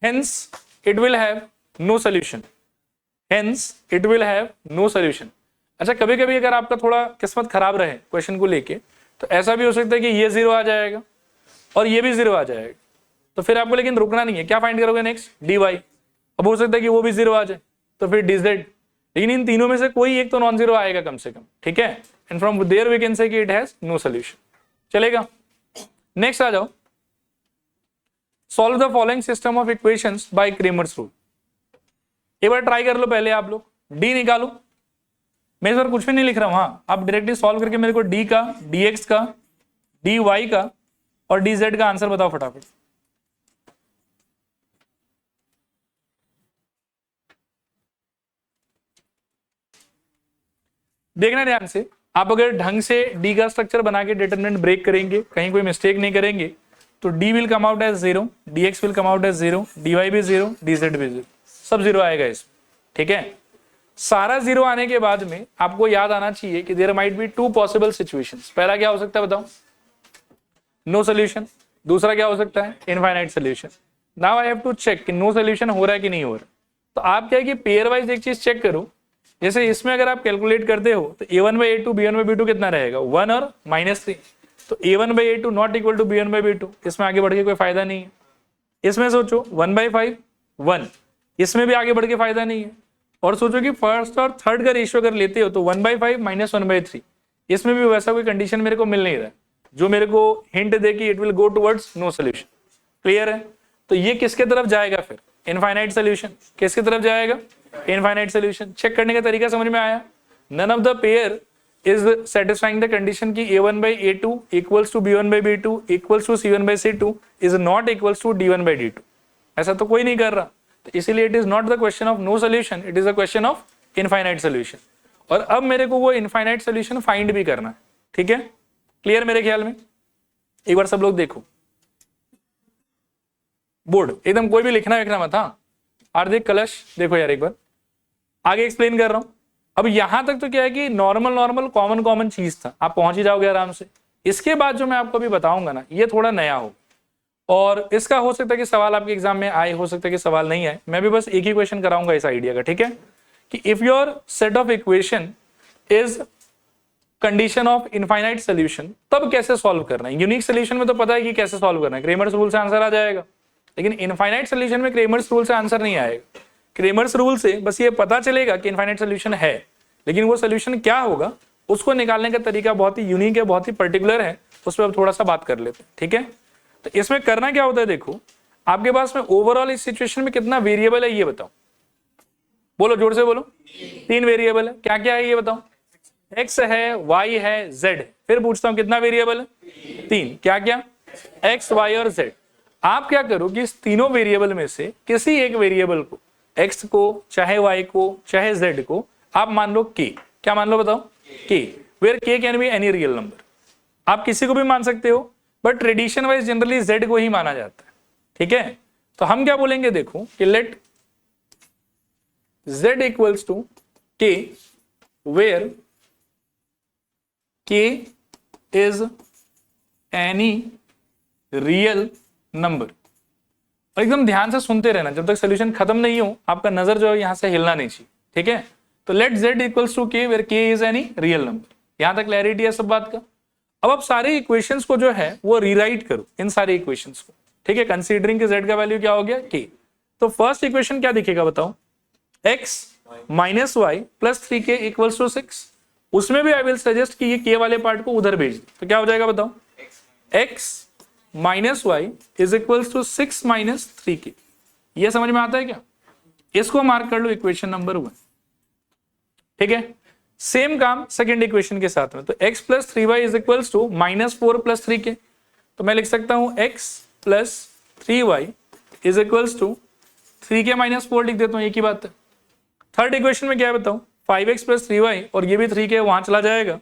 hence it will have no solution, hence it will have no solution. अच्छा कभी कभी अगर आपका थोड़ा किस्मत खराब रहे क्वेश्चन को लेके तो ऐसा भी हो सकता है कि ये 0 आ जाएगा और ये भी 0 आ जाएगा, तो फिर आपको लेकिन रुकना नहीं है, क्या फाइंड करोगे नेक्स्ट, dy। अब हो सकता है कि वो भी 0 आ जाए तो फिर dz, लेकिन इन तीनों में से कोई एक तो नॉन जीरो आएगा कम से कम, ठीक है, and from there we can say कि इट हैज नो सोल्यूशन। चलेगा, नेक्स्ट आ जाओ, solve the following system of equations by Cramer's rule. एक बार ट्राई कर लो पहले आप लोग, d निकालो, मैं इस बार कुछ भी नहीं लिख रहा हूं, हाँ आप डायरेक्टली सॉल्व करके मेरे को d का, dx का, dy का और dz का आंसर बताओ फटाफट। देखना ध्यान से, आप अगर ढंग से d का स्ट्रक्चर बना के डिटरमिनेंट ब्रेक करेंगे, कहीं कोई मिस्टेक नहीं करेंगे, तो d will come out as 0, dx will come out as 0, dy भी 0, dz भी 0, सब 0 आएगा इसमें। ठीक है, सारा 0 आने के बाद में आपको याद आना चाहिए कि there might be two possible situations. पहला क्या हो सकता है बताओ, नो सोल्यूशन। दूसरा क्या हो सकता है, infinite solution. Now I have to check कि नो सोल्यूशन हो रहा है कि नहीं हो रहा। तो आप क्या है कि पेयर वाइज एक चीज चेक करो, जैसे इसमें अगर आप कैलकुलेट करते हो तो a1/a2 b1/b2 कितना रहेगा, 1 और -3। तो a1/a2 not equal to b1/b2, इसमें आगे बढ़ के कोई फायदा नहीं है। इसमें सोचो 1/5 1, इसमें भी आगे बढ़ के फायदा नहीं है। और सोचो कि फर्स्ट और थर्ड का रेशियो अगर लेते हो तो 1/5 - 1/3, इसमें भी वैसा कोई कंडीशन मेरे को मिल नहीं रहा जो मेरे को हिंट दे कि it will go towards no solution. Clear है? तो ये किसके तरफ जाएगा फिर, इनफाइनाइट सोल्यूशन। किसकी तरफ जाएगा, इनफाइनाइट सोल्यूशन। चेक करने का तरीका समझ में आया। None of the pair is satisfying the condition की a1/a2 equals to b1/b2 equals to c1/c2 is not equals to d1/d2। ऐसा तो कोई नहीं कर रहा, तो इसीलिए it is not the question of no solution, it is a question of infinite solution. और अब मेरे को वो इनफाइनाइट सोल्यूशन फाइंड भी करना है। ठीक है, क्लियर मेरे ख्याल में? एक बार सब लोग देखो बोर्ड, एकदम कोई भी लिखना विखना मत। हाँ, हार्दिक कलश देखो यार एक बार, आगे एक्सप्लेन कर रहा हूं। अब यहां तक तो क्या है कि नॉर्मल कॉमन चीज था, आप पहुंच ही जाओगे आराम से। इसके बाद जो मैं आपको अभी बताऊंगा ना, ये थोड़ा नया हो और इसका हो सकता है कि सवाल आपके एग्जाम में आए, हो सकता है कि सवाल नहीं आए। मैं भी बस एक ही क्वेश्चन कराऊंगा इस आइडिया का। ठीक है, कि if your set of equation is condition of infinite solution, तब कैसे सॉल्व करना है। यूनिक सोल्यूशन में तो पता है कि कैसे सॉल्व करना है, क्रेमर्स रूल से आंसर आ जाएगा। लेकिन इनफाइनाइट सोल्यूशन में क्रेमर्स रूल से आंसर नहीं आएगा। क्रेमर्स रूल से बस ये पता चलेगा कि इनफाइनाइट सोल्यूशन है, लेकिन वो सोल्यूशन क्या होगा उसको निकालने का तरीका बहुत ही यूनिक है, बहुत ही पर्टिकुलर है। उस पर अब थोड़ा सा बात कर लेते हैं। ठीक है, तो इसमें करना क्या होता है, देखो आपके पास में ओवरऑल इस सिचुएशन में कितना वेरिएबल है ये बताओ। बोलो जोर से बोलो। 3 वेरिएबल है। क्या क्या है ये बताओ। x है, y है, z है। फिर पूछता हूं कितना वेरिएबल है, 3। क्या क्या, x, y और z। आप क्या करो कि इस तीनों वेरिएबल में से किसी एक वेरिएबल को, x को, चाहे y को, चाहे z को, आप मान लो k। क्या मान लो बताओ, k, where k can be any real number. आप किसी को भी मान सकते हो, but tradition wise generally z को ही माना जाता है। ठीक है, तो हम क्या बोलेंगे देखो कि let z equals to k where k is any real number। और एकदम ध्यान से सुनते रहना, जब तक सोल्यूशन खत्म नहीं हो आपका नजर जो है यहां से हिलना नहीं चाहिए। ठीक है, तो let z equals to k where k is any real number. यहां तक क्लैरिटी है सब बात का। अब आप सारे इक्वेशंस को जो है वो रीराइट करो, इन सारे इक्वेशंस को। ठीक है, कंसीडरिंग कि z का वैल्यू क्या हो गया, k। तो फर्स्ट इक्वेशन क्या दिखेगा बताओ, x minus y plus 3k equals to 6। उसमें भी आई विल सजेस्ट कि ये k वाले पार्ट को उधर भेज दो। तो क्या हो जाएगा बताओ, x minus y is equals to 6 minus 3k। ये समझ में आता है क्या? इसको मार्क कर लो इक्वेशन नंबर 1। ठीक है, सेम काम सेकेंड इक्वेशन के साथ में। तो x plus 3y is equals to -4 plus 3k। तो मैं लिख सकता हूं x plus 3y is equals to 3k minus 4 लिख देता हूं, एक ही बात है। थर्ड इक्वेशन में क्या है बताओ, 5x प्लस 3y और ये भी 3k वहां चला जाएगा।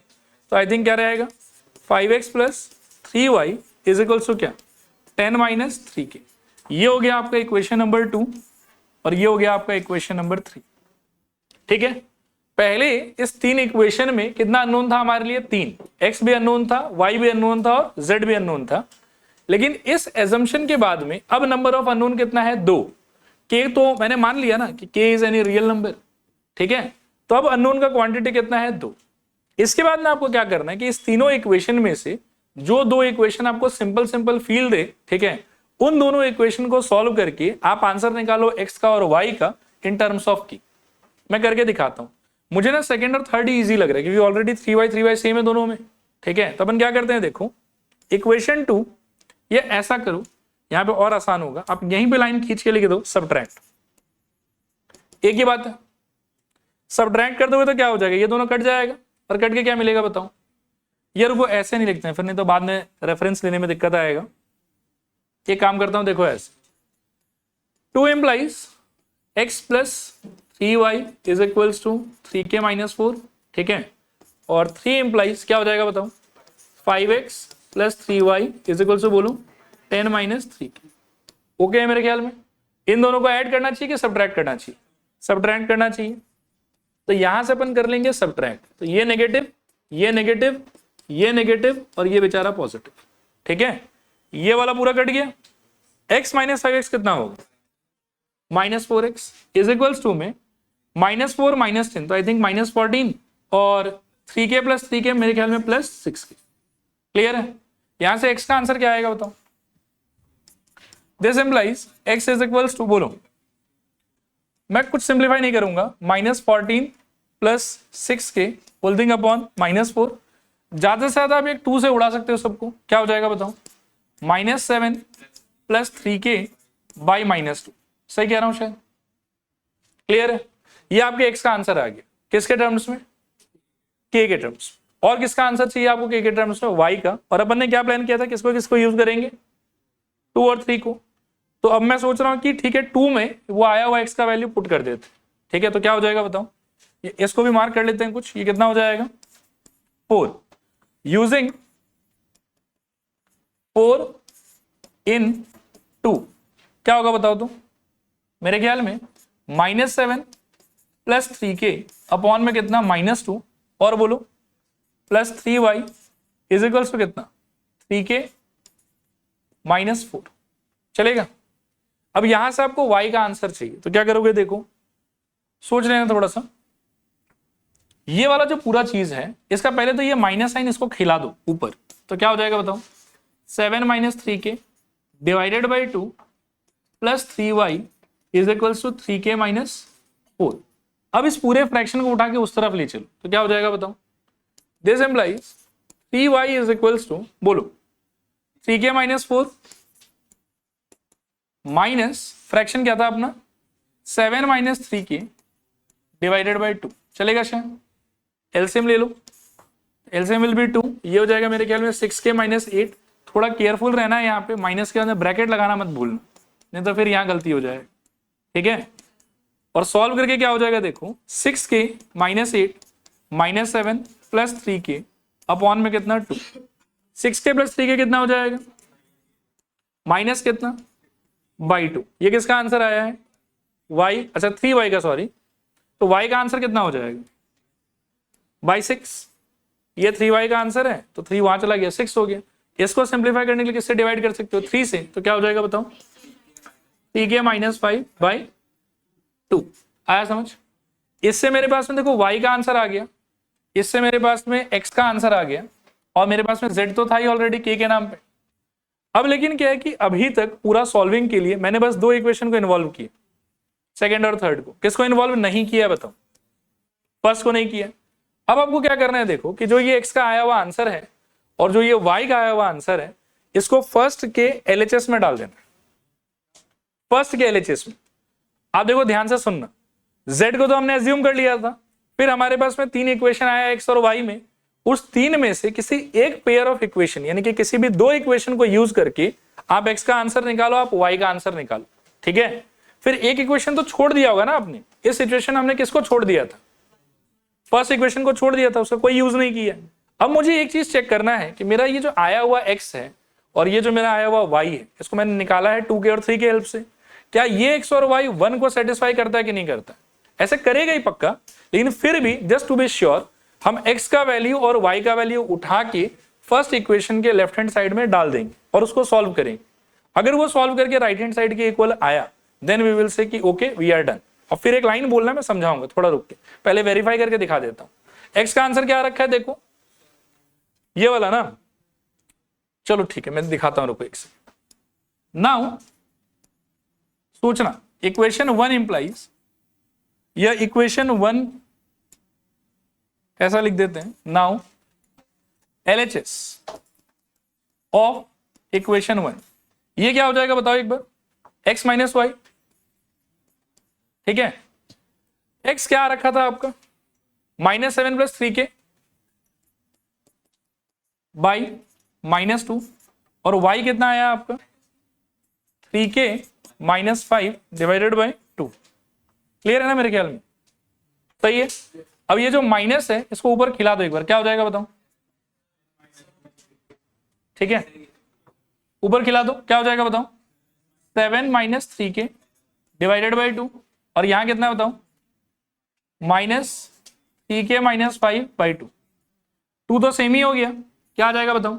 तो आई थिंक क्या रहेगा, 5x plus 3y is equals to क्या, 10 माइनस 3k। ये हो गया आपका इक्वेशन नंबर 2 और ये हो गया आपका इक्वेशन नंबर 3। ठीक है, पहले इस 3 इक्वेशन में कितना अननोन था हमारे लिए, 3। x भी अननोन था, y भी अननोन था और z भी अननोन था। लेकिन इस एजम्पशन के बाद में अब नंबर ऑफ अननोन कितना है, 2। k तो मैंने मान लिया ना कि k is any real number. ठीक है, तो अब अननोन का क्वांटिटी कितना है, 2। इसके बाद में आपको क्या करना है कि इस तीनों इक्वेशन में से जो 2 इक्वेशन आपको सिंपल फील दे, ठीक है, उन दोनों इक्वेशन को सॉल्व करके आप आंसर निकालो x का और y का इन टर्म्स ऑफ की। मैं करके दिखाता हूं। मुझे ना सेकंड और थर्ड ही इजी लग रहा है क्योंकि ऑलरेडी 3y सेम है दोनों में। ठीक है, तो अपन क्या करते हैं, देखो इक्वेशन 2 ये ऐसा करो, यहां पे और आसान होगा, आप यहीं पे लाइन खींच के लिख दो सब्ट्रैक्ट। एक ही बात है, सब्ट्रैक्ट कर दोगे तो क्या हो जाएगा, ये दोनों कट जाएगा और कट के क्या मिलेगा बताओ। ये रुको ऐसे नहीं लिखते हैं फिर, नहीं तो बाद में रेफरेंस लेने में दिक्कत आएगा। एक काम करता हूं, देखो ऐसे 2 implies x plus 3y is equals to 3k minus 4। ठीक है, और 3 implies क्या हो जाएगा बताओ, 5x plus 3y is equals to बोलो 10 माइनस 3k। ओके है मेरे ख्याल में। इन दोनों को ऐड करना चाहिए कि सब्ट्रैक्ट करना चाहिए? सब्ट्रैक्ट करना चाहिए। तो यहां से अपन कर लेंगे सब्ट्रैक्ट, तो ये नेगेटिव, ये नेगेटिव, ये नेगेटिव और ये बेचारा पॉजिटिव। ठीक है, ये वाला पूरा कट गया। x माइनस 5x कितना होगा? -4x इज इक्वल्स टू में -4 माइनस 10, तो आई थिंक -14 और 3k प्लस 3k मेरे ख्याल में +6k। क्लियर है? यहां से x का आंसर क्या आएगा बताओ? This implies x is equals to, बोलो, मैं कुछ सिंप्लीफाई नहीं करूंगा, -14 प्लस 6k होल्डिंग अपॉन -4। ज्यादा से ज्यादा आप एक 2 से उड़ा सकते हो सबको, क्या हो जाएगा बताओ? -7 प्लस 3k बाई -2। सही कह रहा हूं शायद? क्लियर है? ये आपके x का आंसर आ गया। किसके टर्म्स में? k के टर्म्स। और किसका आंसर चाहिए आपको k के टर्म्स में? y का। और अपन ने क्या प्लान किया था, किसको किसको यूज करेंगे? 2 और 3 को। तो अब मैं सोच रहा हूं कि ठीक है, 2 में वो आया हुआ x का वैल्यू पुट कर देते। ठीक है, तो क्या हो जाएगा बताओ? इसको भी मार्क कर लेते हैं कुछ। ये कितना हो जाएगा? 4 यूजिंग 4 इन 2 क्या होगा बताओ तो? मेरे ख्याल में -7 प्लस 3k अपॉन में कितना? -2 और बोलो plus 3y is equals to कितना? 3k -4। चलेगा? अब यहां से आपको y का आंसर चाहिए, तो क्या करोगे? देखो, सोच लेना थोड़ा सा। ये वाला जो पूरा चीज है, इसका पहले तो ये माइनस साइन इसको खिला दो ऊपर, तो क्या हो जाएगा बताओ? 7 minus 3k divided by 2 plus 3y is equals to 3k minus 4। अब इस पूरे फ्रैक्शन को उठा के उस तरफ ले चलो, तो क्या हो जाएगा बताओ? This implies 3y is equals to, बोलो, 3k माइनस 4 माइनस फ्रैक्शन क्या था अपना? 7 माइनस 3k डिवाइडेड बाई 2। चलेगा शायद? एलसीएम ले लो, एलसीएम विल बी 2। ये हो जाएगा मेरे ख्याल में 6k माइनस 8। थोड़ा केयरफुल रहना है यहाँ पे, माइनस के अंदर ब्रैकेट लगाना मत भूलना, नहीं तो फिर यहाँ गलती हो जाएगी। ठीक है, और सॉल्व करके क्या हो जाएगा देखो, 6k minus 8 minus 7 plus 3k upon में कितना? 2। 6k प्लस 3k कितना हो जाएगा? माइनस कितना? बाई 2। ये किसका आंसर आया है? y, अच्छा 3y का, सॉरी। तो y का आंसर कितना हो जाएगा? बाई 6। ये 3y का आंसर है, तो 3 वहां चला गया, 6 हो गया। इसको सिंप्लीफाई करने के लिए किससे डिवाइड कर सकते हो? 3 से। तो क्या हो जाएगा बताओ? 3k minus 5 by 2। आया समझ? इससे मेरे पास में देखो y का आंसर आ गया, इससे मेरे पास में x का आंसर आ गया, और मेरे पास में z तो था ही ऑलरेडी k के नाम पे। अब लेकिन क्या है कि अभी तक पूरा सॉल्विंग के लिए मैंने बस 2 इक्वेशन को इन्वॉल्व किया, सेकंड और थर्ड को। किसको इन्वॉल्व नहीं किया बताओ? फर्स्ट को नहीं किया। अब आपको क्या करना है, देखो कि जो ये x का आया हुआ आंसर है और जो ये y का आया हुआ आंसर है, इसको फर्स्ट के LHS में डाल देना। फर्स्ट के LHS में आप देखो, ध्यान से सुनना। z को तो हमने एज्यूम कर लिया था, फिर हमारे पास में 3 इक्वेशन आया x और y में। उस 3 में से किसी एक पेयर ऑफ इक्वेशन, यानी कि किसी भी 2 इक्वेशन को यूज करके आप x का आंसर निकालो, आप y का आंसर निकालो। ठीक है, फिर एक इक्वेशन तो छोड़ दिया होगा ना आपने। इस सिचुएशन हमने किसको छोड़ दिया था? फर्स्ट इक्वेशन को छोड़ दिया था, उसका कोई यूज नहीं किया। अब मुझे एक चीज चेक करना है कि मेरा ये जो आया हुआ x है और ये जो मेरा आया हुआ y है, इसको मैंने निकाला है 2k और 3 के हेल्प से। क्या ये x और y 1 को सेटिस्फाई करता है कि नहीं करता? ऐसे करेगा ही पक्का, लेकिन फिर भी जस्ट टू बी श्योर हम x का वैल्यू और y का वैल्यू उठा के फर्स्ट इक्वेशन के लेफ्ट हैंड साइड में डाल देंगे और उसको सॉल्व करेंगे। अगर वो सॉल्व करके राइट हैंड साइड के इक्वल आया, देन वी विल से कि ओके वी आर डन। और फिर एक लाइन बोलना, मैं समझाऊंगा, थोड़ा रुक के पहले वेरीफाई करके दिखा देता हूं। x का आंसर क्या रखा है देखो, ये वाला ना। चलो ठीक है, मैं दिखाता हूं, रुको एक सेकंड। नाउ सोचना, इक्वेशन 1 इंप्लाइज, या इक्वेशन 1 ऐसा लिख देते हैं। नाउ LHS ऑफ इक्वेशन 1, ये क्या हो जाएगा बताओ एक बार? x minus Y. ठीक है, x क्या रखा था आपका? -7 प्लस 3k बाई -2, और y कितना आया आपका? 3k minus 5 divided by 2। Clear है ना मेरे ख्याल में? सही है। अब ये जो माइनस है इसको ऊपर खिला दो एक बार, क्या हो जाएगा बताओ? ठीक है, ऊपर खिला दो, क्या हो जाएगा बताओ, 7 माइनस 3k डिवाइडेड बाई 2, और यहां कितना बताओ, -3k माइनस 5/2, 2 तो सेम ही हो गया, क्या आ जाएगा बताओ,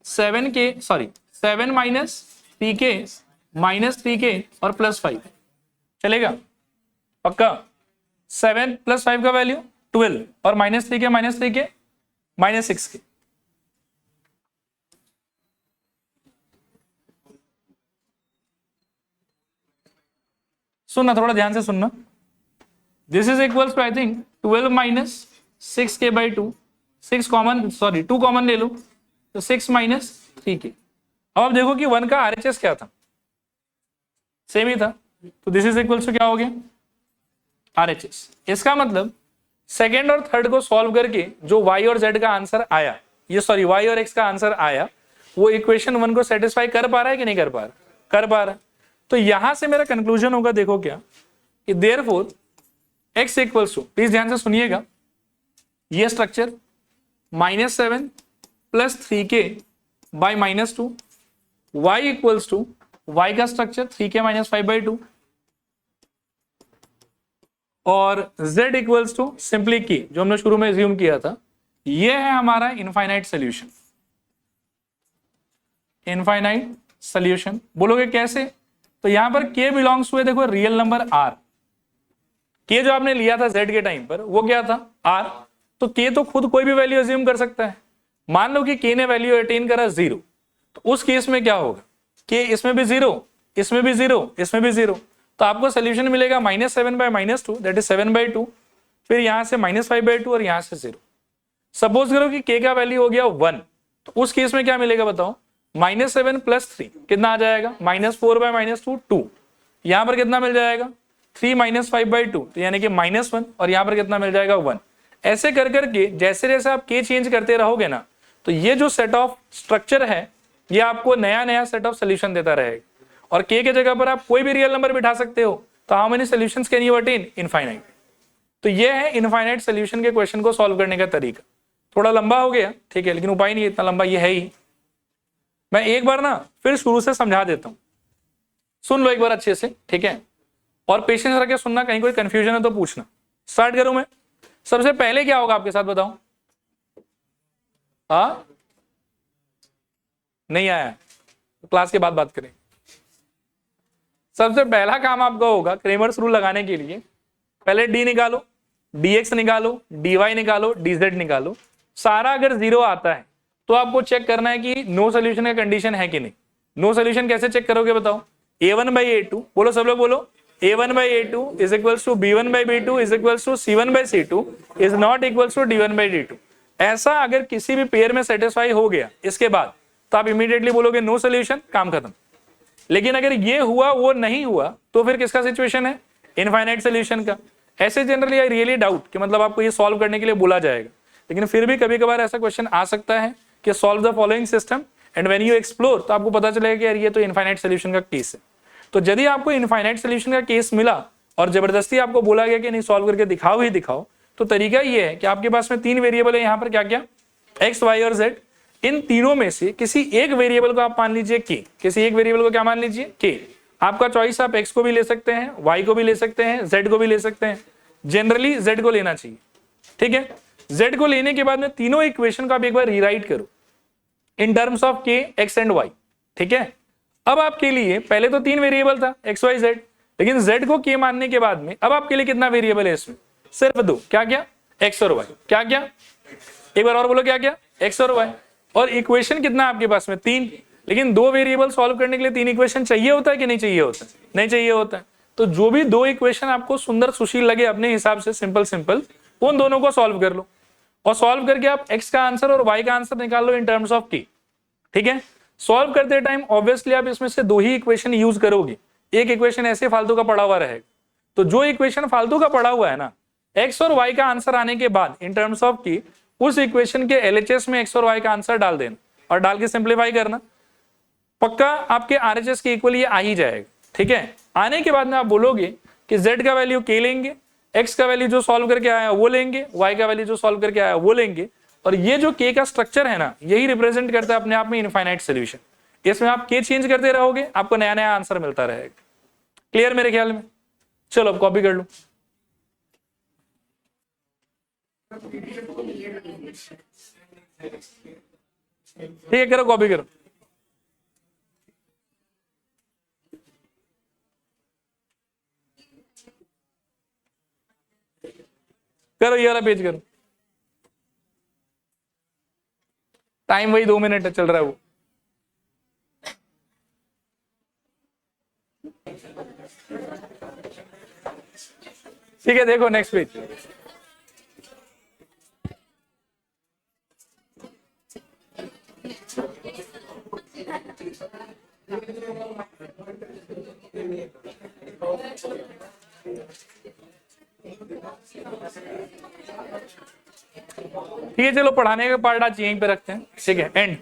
7 माइनस 3k माइनस 3k और प्लस 5, चलेगा पक्का। 7 प्लस 5 का वैल्यू 12 और -3k -6k, सुनना थोड़ा ध्यान से सुनना, this is equals to I think 12 minus 6k by 2, 2 common ले लो तो 6 माइनस 3k। अब आप देखो कि 1 का RHS क्या था, सेम ही था, तो दिस इज इक्वल्स टू क्या हो गया, RHS। इसका मतलब सेकेंड और थर्ड को सॉल्व करके जो y और z का आंसर आया, ये सॉरी y और x का आंसर आया, वो इक्वेशन 1 को सेटिस्फाई कर पा रहा है कि नहीं कर पा रहा, कर पा रहा है। तो यहां से मेरा कंक्लूजन होगा, देखो क्या, कि therefore x equals to, please ध्यान से सुनिएगा, ये structure -7 plus 3k by -2, y equals to y का स्ट्रक्चर 3k माइनस 5/2 और z equals to simply k, जो हमने शुरू में एज्यूम किया था, ये है हमारा इनफाइनाइट सोल्यूशन। इनफाइनाइट सोल्यूशन बोलोगे कैसे, तो यहां पर k बिलोंग्स टू, देखो रियल नंबर r, k जो आपने लिया था z के टाइम पर वो क्या था r, तो k तो खुद कोई भी वैल्यू एज्यूम कर सकता है। मान लो कि k ने वैल्यू अटेन करा 0, तो उस केस में क्या होगा, k इसमें भी 0, इसमें भी 0, इसमें भी 0, तो आपको सोल्यूशन मिलेगा -7 बाई -2 दैट इज 7/2, फिर यहां से -5/2 और यहां से 0। सपोज करो कि k का वैल्यू हो गया 1, तो उस केस में क्या मिलेगा बताओ, -7 प्लस 3 कितना आ जाएगा, -4 बाई -2 2, यहां पर कितना मिल जाएगा 3 माइनस 5/2, तो यानी कि -1, और यहां पर कितना मिल जाएगा 1। ऐसे कर करके जैसे जैसे आप k चेंज करते रहोगे ना, तो ये जो सेट ऑफ स्ट्रक्चर है ये आपको नया नया सेट ऑफ सोल्यूशन देता रहेगा, और k के जगह पर आप कोई भी रियल नंबर बिठा सकते हो, तो how many solutions can you attain, infinite. तो ये है इनफाइनाइट सोल्यूशन के क्वेश्चन को सॉल्व करने का तरीका। थोड़ा लंबा हो गया, ठीक है, लेकिन उपाय नहीं है इतना लंबा, ये है ही। मैं एक बार ना फिर शुरू से समझा देता हूं, सुन लो एक बार अच्छे से, ठीक है, और पेशेंस रख के सुनना, कहीं कोई कंफ्यूजन है तो पूछना। स्टार्ट करूं मैं, सबसे पहले क्या होगा आपके साथ बताओ, नहीं आया तो क्लास के बाद बात करें। सबसे पहला काम आपका होगा क्रेमर्स रूल लगाने के लिए, पहले d निकालो, dx निकालो, dy निकालो, dz निकालो। सारा अगर 0 आता है तो आपको चेक करना है कि नो सोल्यूशन का कंडीशन है कि नहीं। नो सोल्यूशन कैसे चेक करोगे बताओ, a1/a2, बोलो सब लोग बोलो, a1/a2 is equals to b1/b2 is equals to c1/c2 is not equals to d1/d2। ऐसा अगर किसी भी पेयर में सेटिस्फाई हो गया इसके बाद, तो आप इमीडिएटली बोलोगे नो सोल्यूशन, काम खत्म। लेकिन अगर ये हुआ वो नहीं हुआ, तो फिर किसका सिचुएशन है, इनफाइनाइट सोल्यूशन का। ऐसे जनरली आई रियली डाउट कि मतलब आपको ये सॉल्व करने के लिए बोला जाएगा, लेकिन फिर भी कभी कभार ऐसा क्वेश्चन आ सकता है कि solve the following system, and when you explore तो आपको पता चलेगा कि यार ये तो इनफाइनाइट सोल्यूशन का केस है। तो यदि आपको इनफाइनाइट सोल्यूशन का केस मिला और जबरदस्ती आपको बोला गया कि नहीं सॉल्व करके दिखाओ ही दिखाओ, तो तरीका ये है कि आपके पास में 3 वेरिएबल है यहाँ पर, क्या क्या, एक्स, वाई और जेड। इन तीनों में से किसी एक वेरिएबल को आप मान लीजिए के, किसी एक वेरिएबल को क्या मान लीजिए के। आपका चॉइस, आप एक्स को भी ले सकते हैं, वाई को भी ले सकते हैं, जेड को भी ले सकते हैं। जनरली जेड को लेना चाहिए, ठीक है। जेड को लेने के बाद में तीनों इक्वेशन को आप एक बार रीराइट करो इन टर्म्स ऑफ के, एक्स एंड वाई, ठीक है। अब आपके लिए पहले तो 3 वेरिएबल था एक्स वाई जेड, लेकिन जेड को के मानने के बाद में अब आपके लिए कितना वेरिएबल है इसमें, सिर्फ 2, क्या क्या, एक्स और वाई। क्या क्या, एक बार और बोलो, क्या क्या, एक्स और वाई। और इक्वेशन कितना आपके पास में, 3। लेकिन 2 वेरिएबल सॉल्व करने के लिए 3 इक्वेशन चाहिए होता है कि नहीं चाहिए होता है, नहीं चाहिए होता है। तो जो भी 2 इक्वेशन आपको सुंदर सुशील लगे अपने हिसाब से, सिंपल सिंपल, उन दोनों को सॉल्व कर लो, और सॉल्व करके आप एक्स का आंसर और वाई का आंसर निकाल लो इन टर्म्स ऑफ की, ठीक है। सॉल्व करते टाइम ऑब्वियसली आप इसमें से 2 ही इक्वेशन यूज करोगे, एक इक्वेशन ऐसे फालतू का पड़ा हुआ रहेगा। तो जो इक्वेशन फालतू का पड़ा हुआ है ना, एक्स और वाई का आंसर आने के बाद इन टर्म्स ऑफ की, उस इक्वेशन के एलएचएस में एक्स और वाई का आंसर डाल देना और डाल के सिंप्लीफाई करना, पक्का आपके आरएचएस के इक्वल ये आ ही जाएगा, ठीक है। आने के बाद में आप बोलोगे कि z का वैल्यू k लेंगे, x का वैल्यू जो सॉल्व करके आया वो लेंगे, y का वैल्यू जो सॉल्व करके आया वो लेंगे, और ये जो k का स्ट्रक्चर है ना, यही रिप्रेजेंट करता है अपने आप में इनफाइनाइट सोल्यूशन। इसमें आप k चेंज करते रहोगे, आपको नया नया आंसर मिलता रहेगा। क्लियर मेरे ख्याल में? चलो अब कॉपी कर लो। ठीक है, करो कॉपी करो। करो ये वाला पेज करो। टाइम वही 2 मिनट चल रहा है वो। ठीक है, देखो नेक्स्ट पेज। ठीक है, चलो पढ़ाने का पार्ट आज यहीं पे रखते हैं। ठीक है, एंड।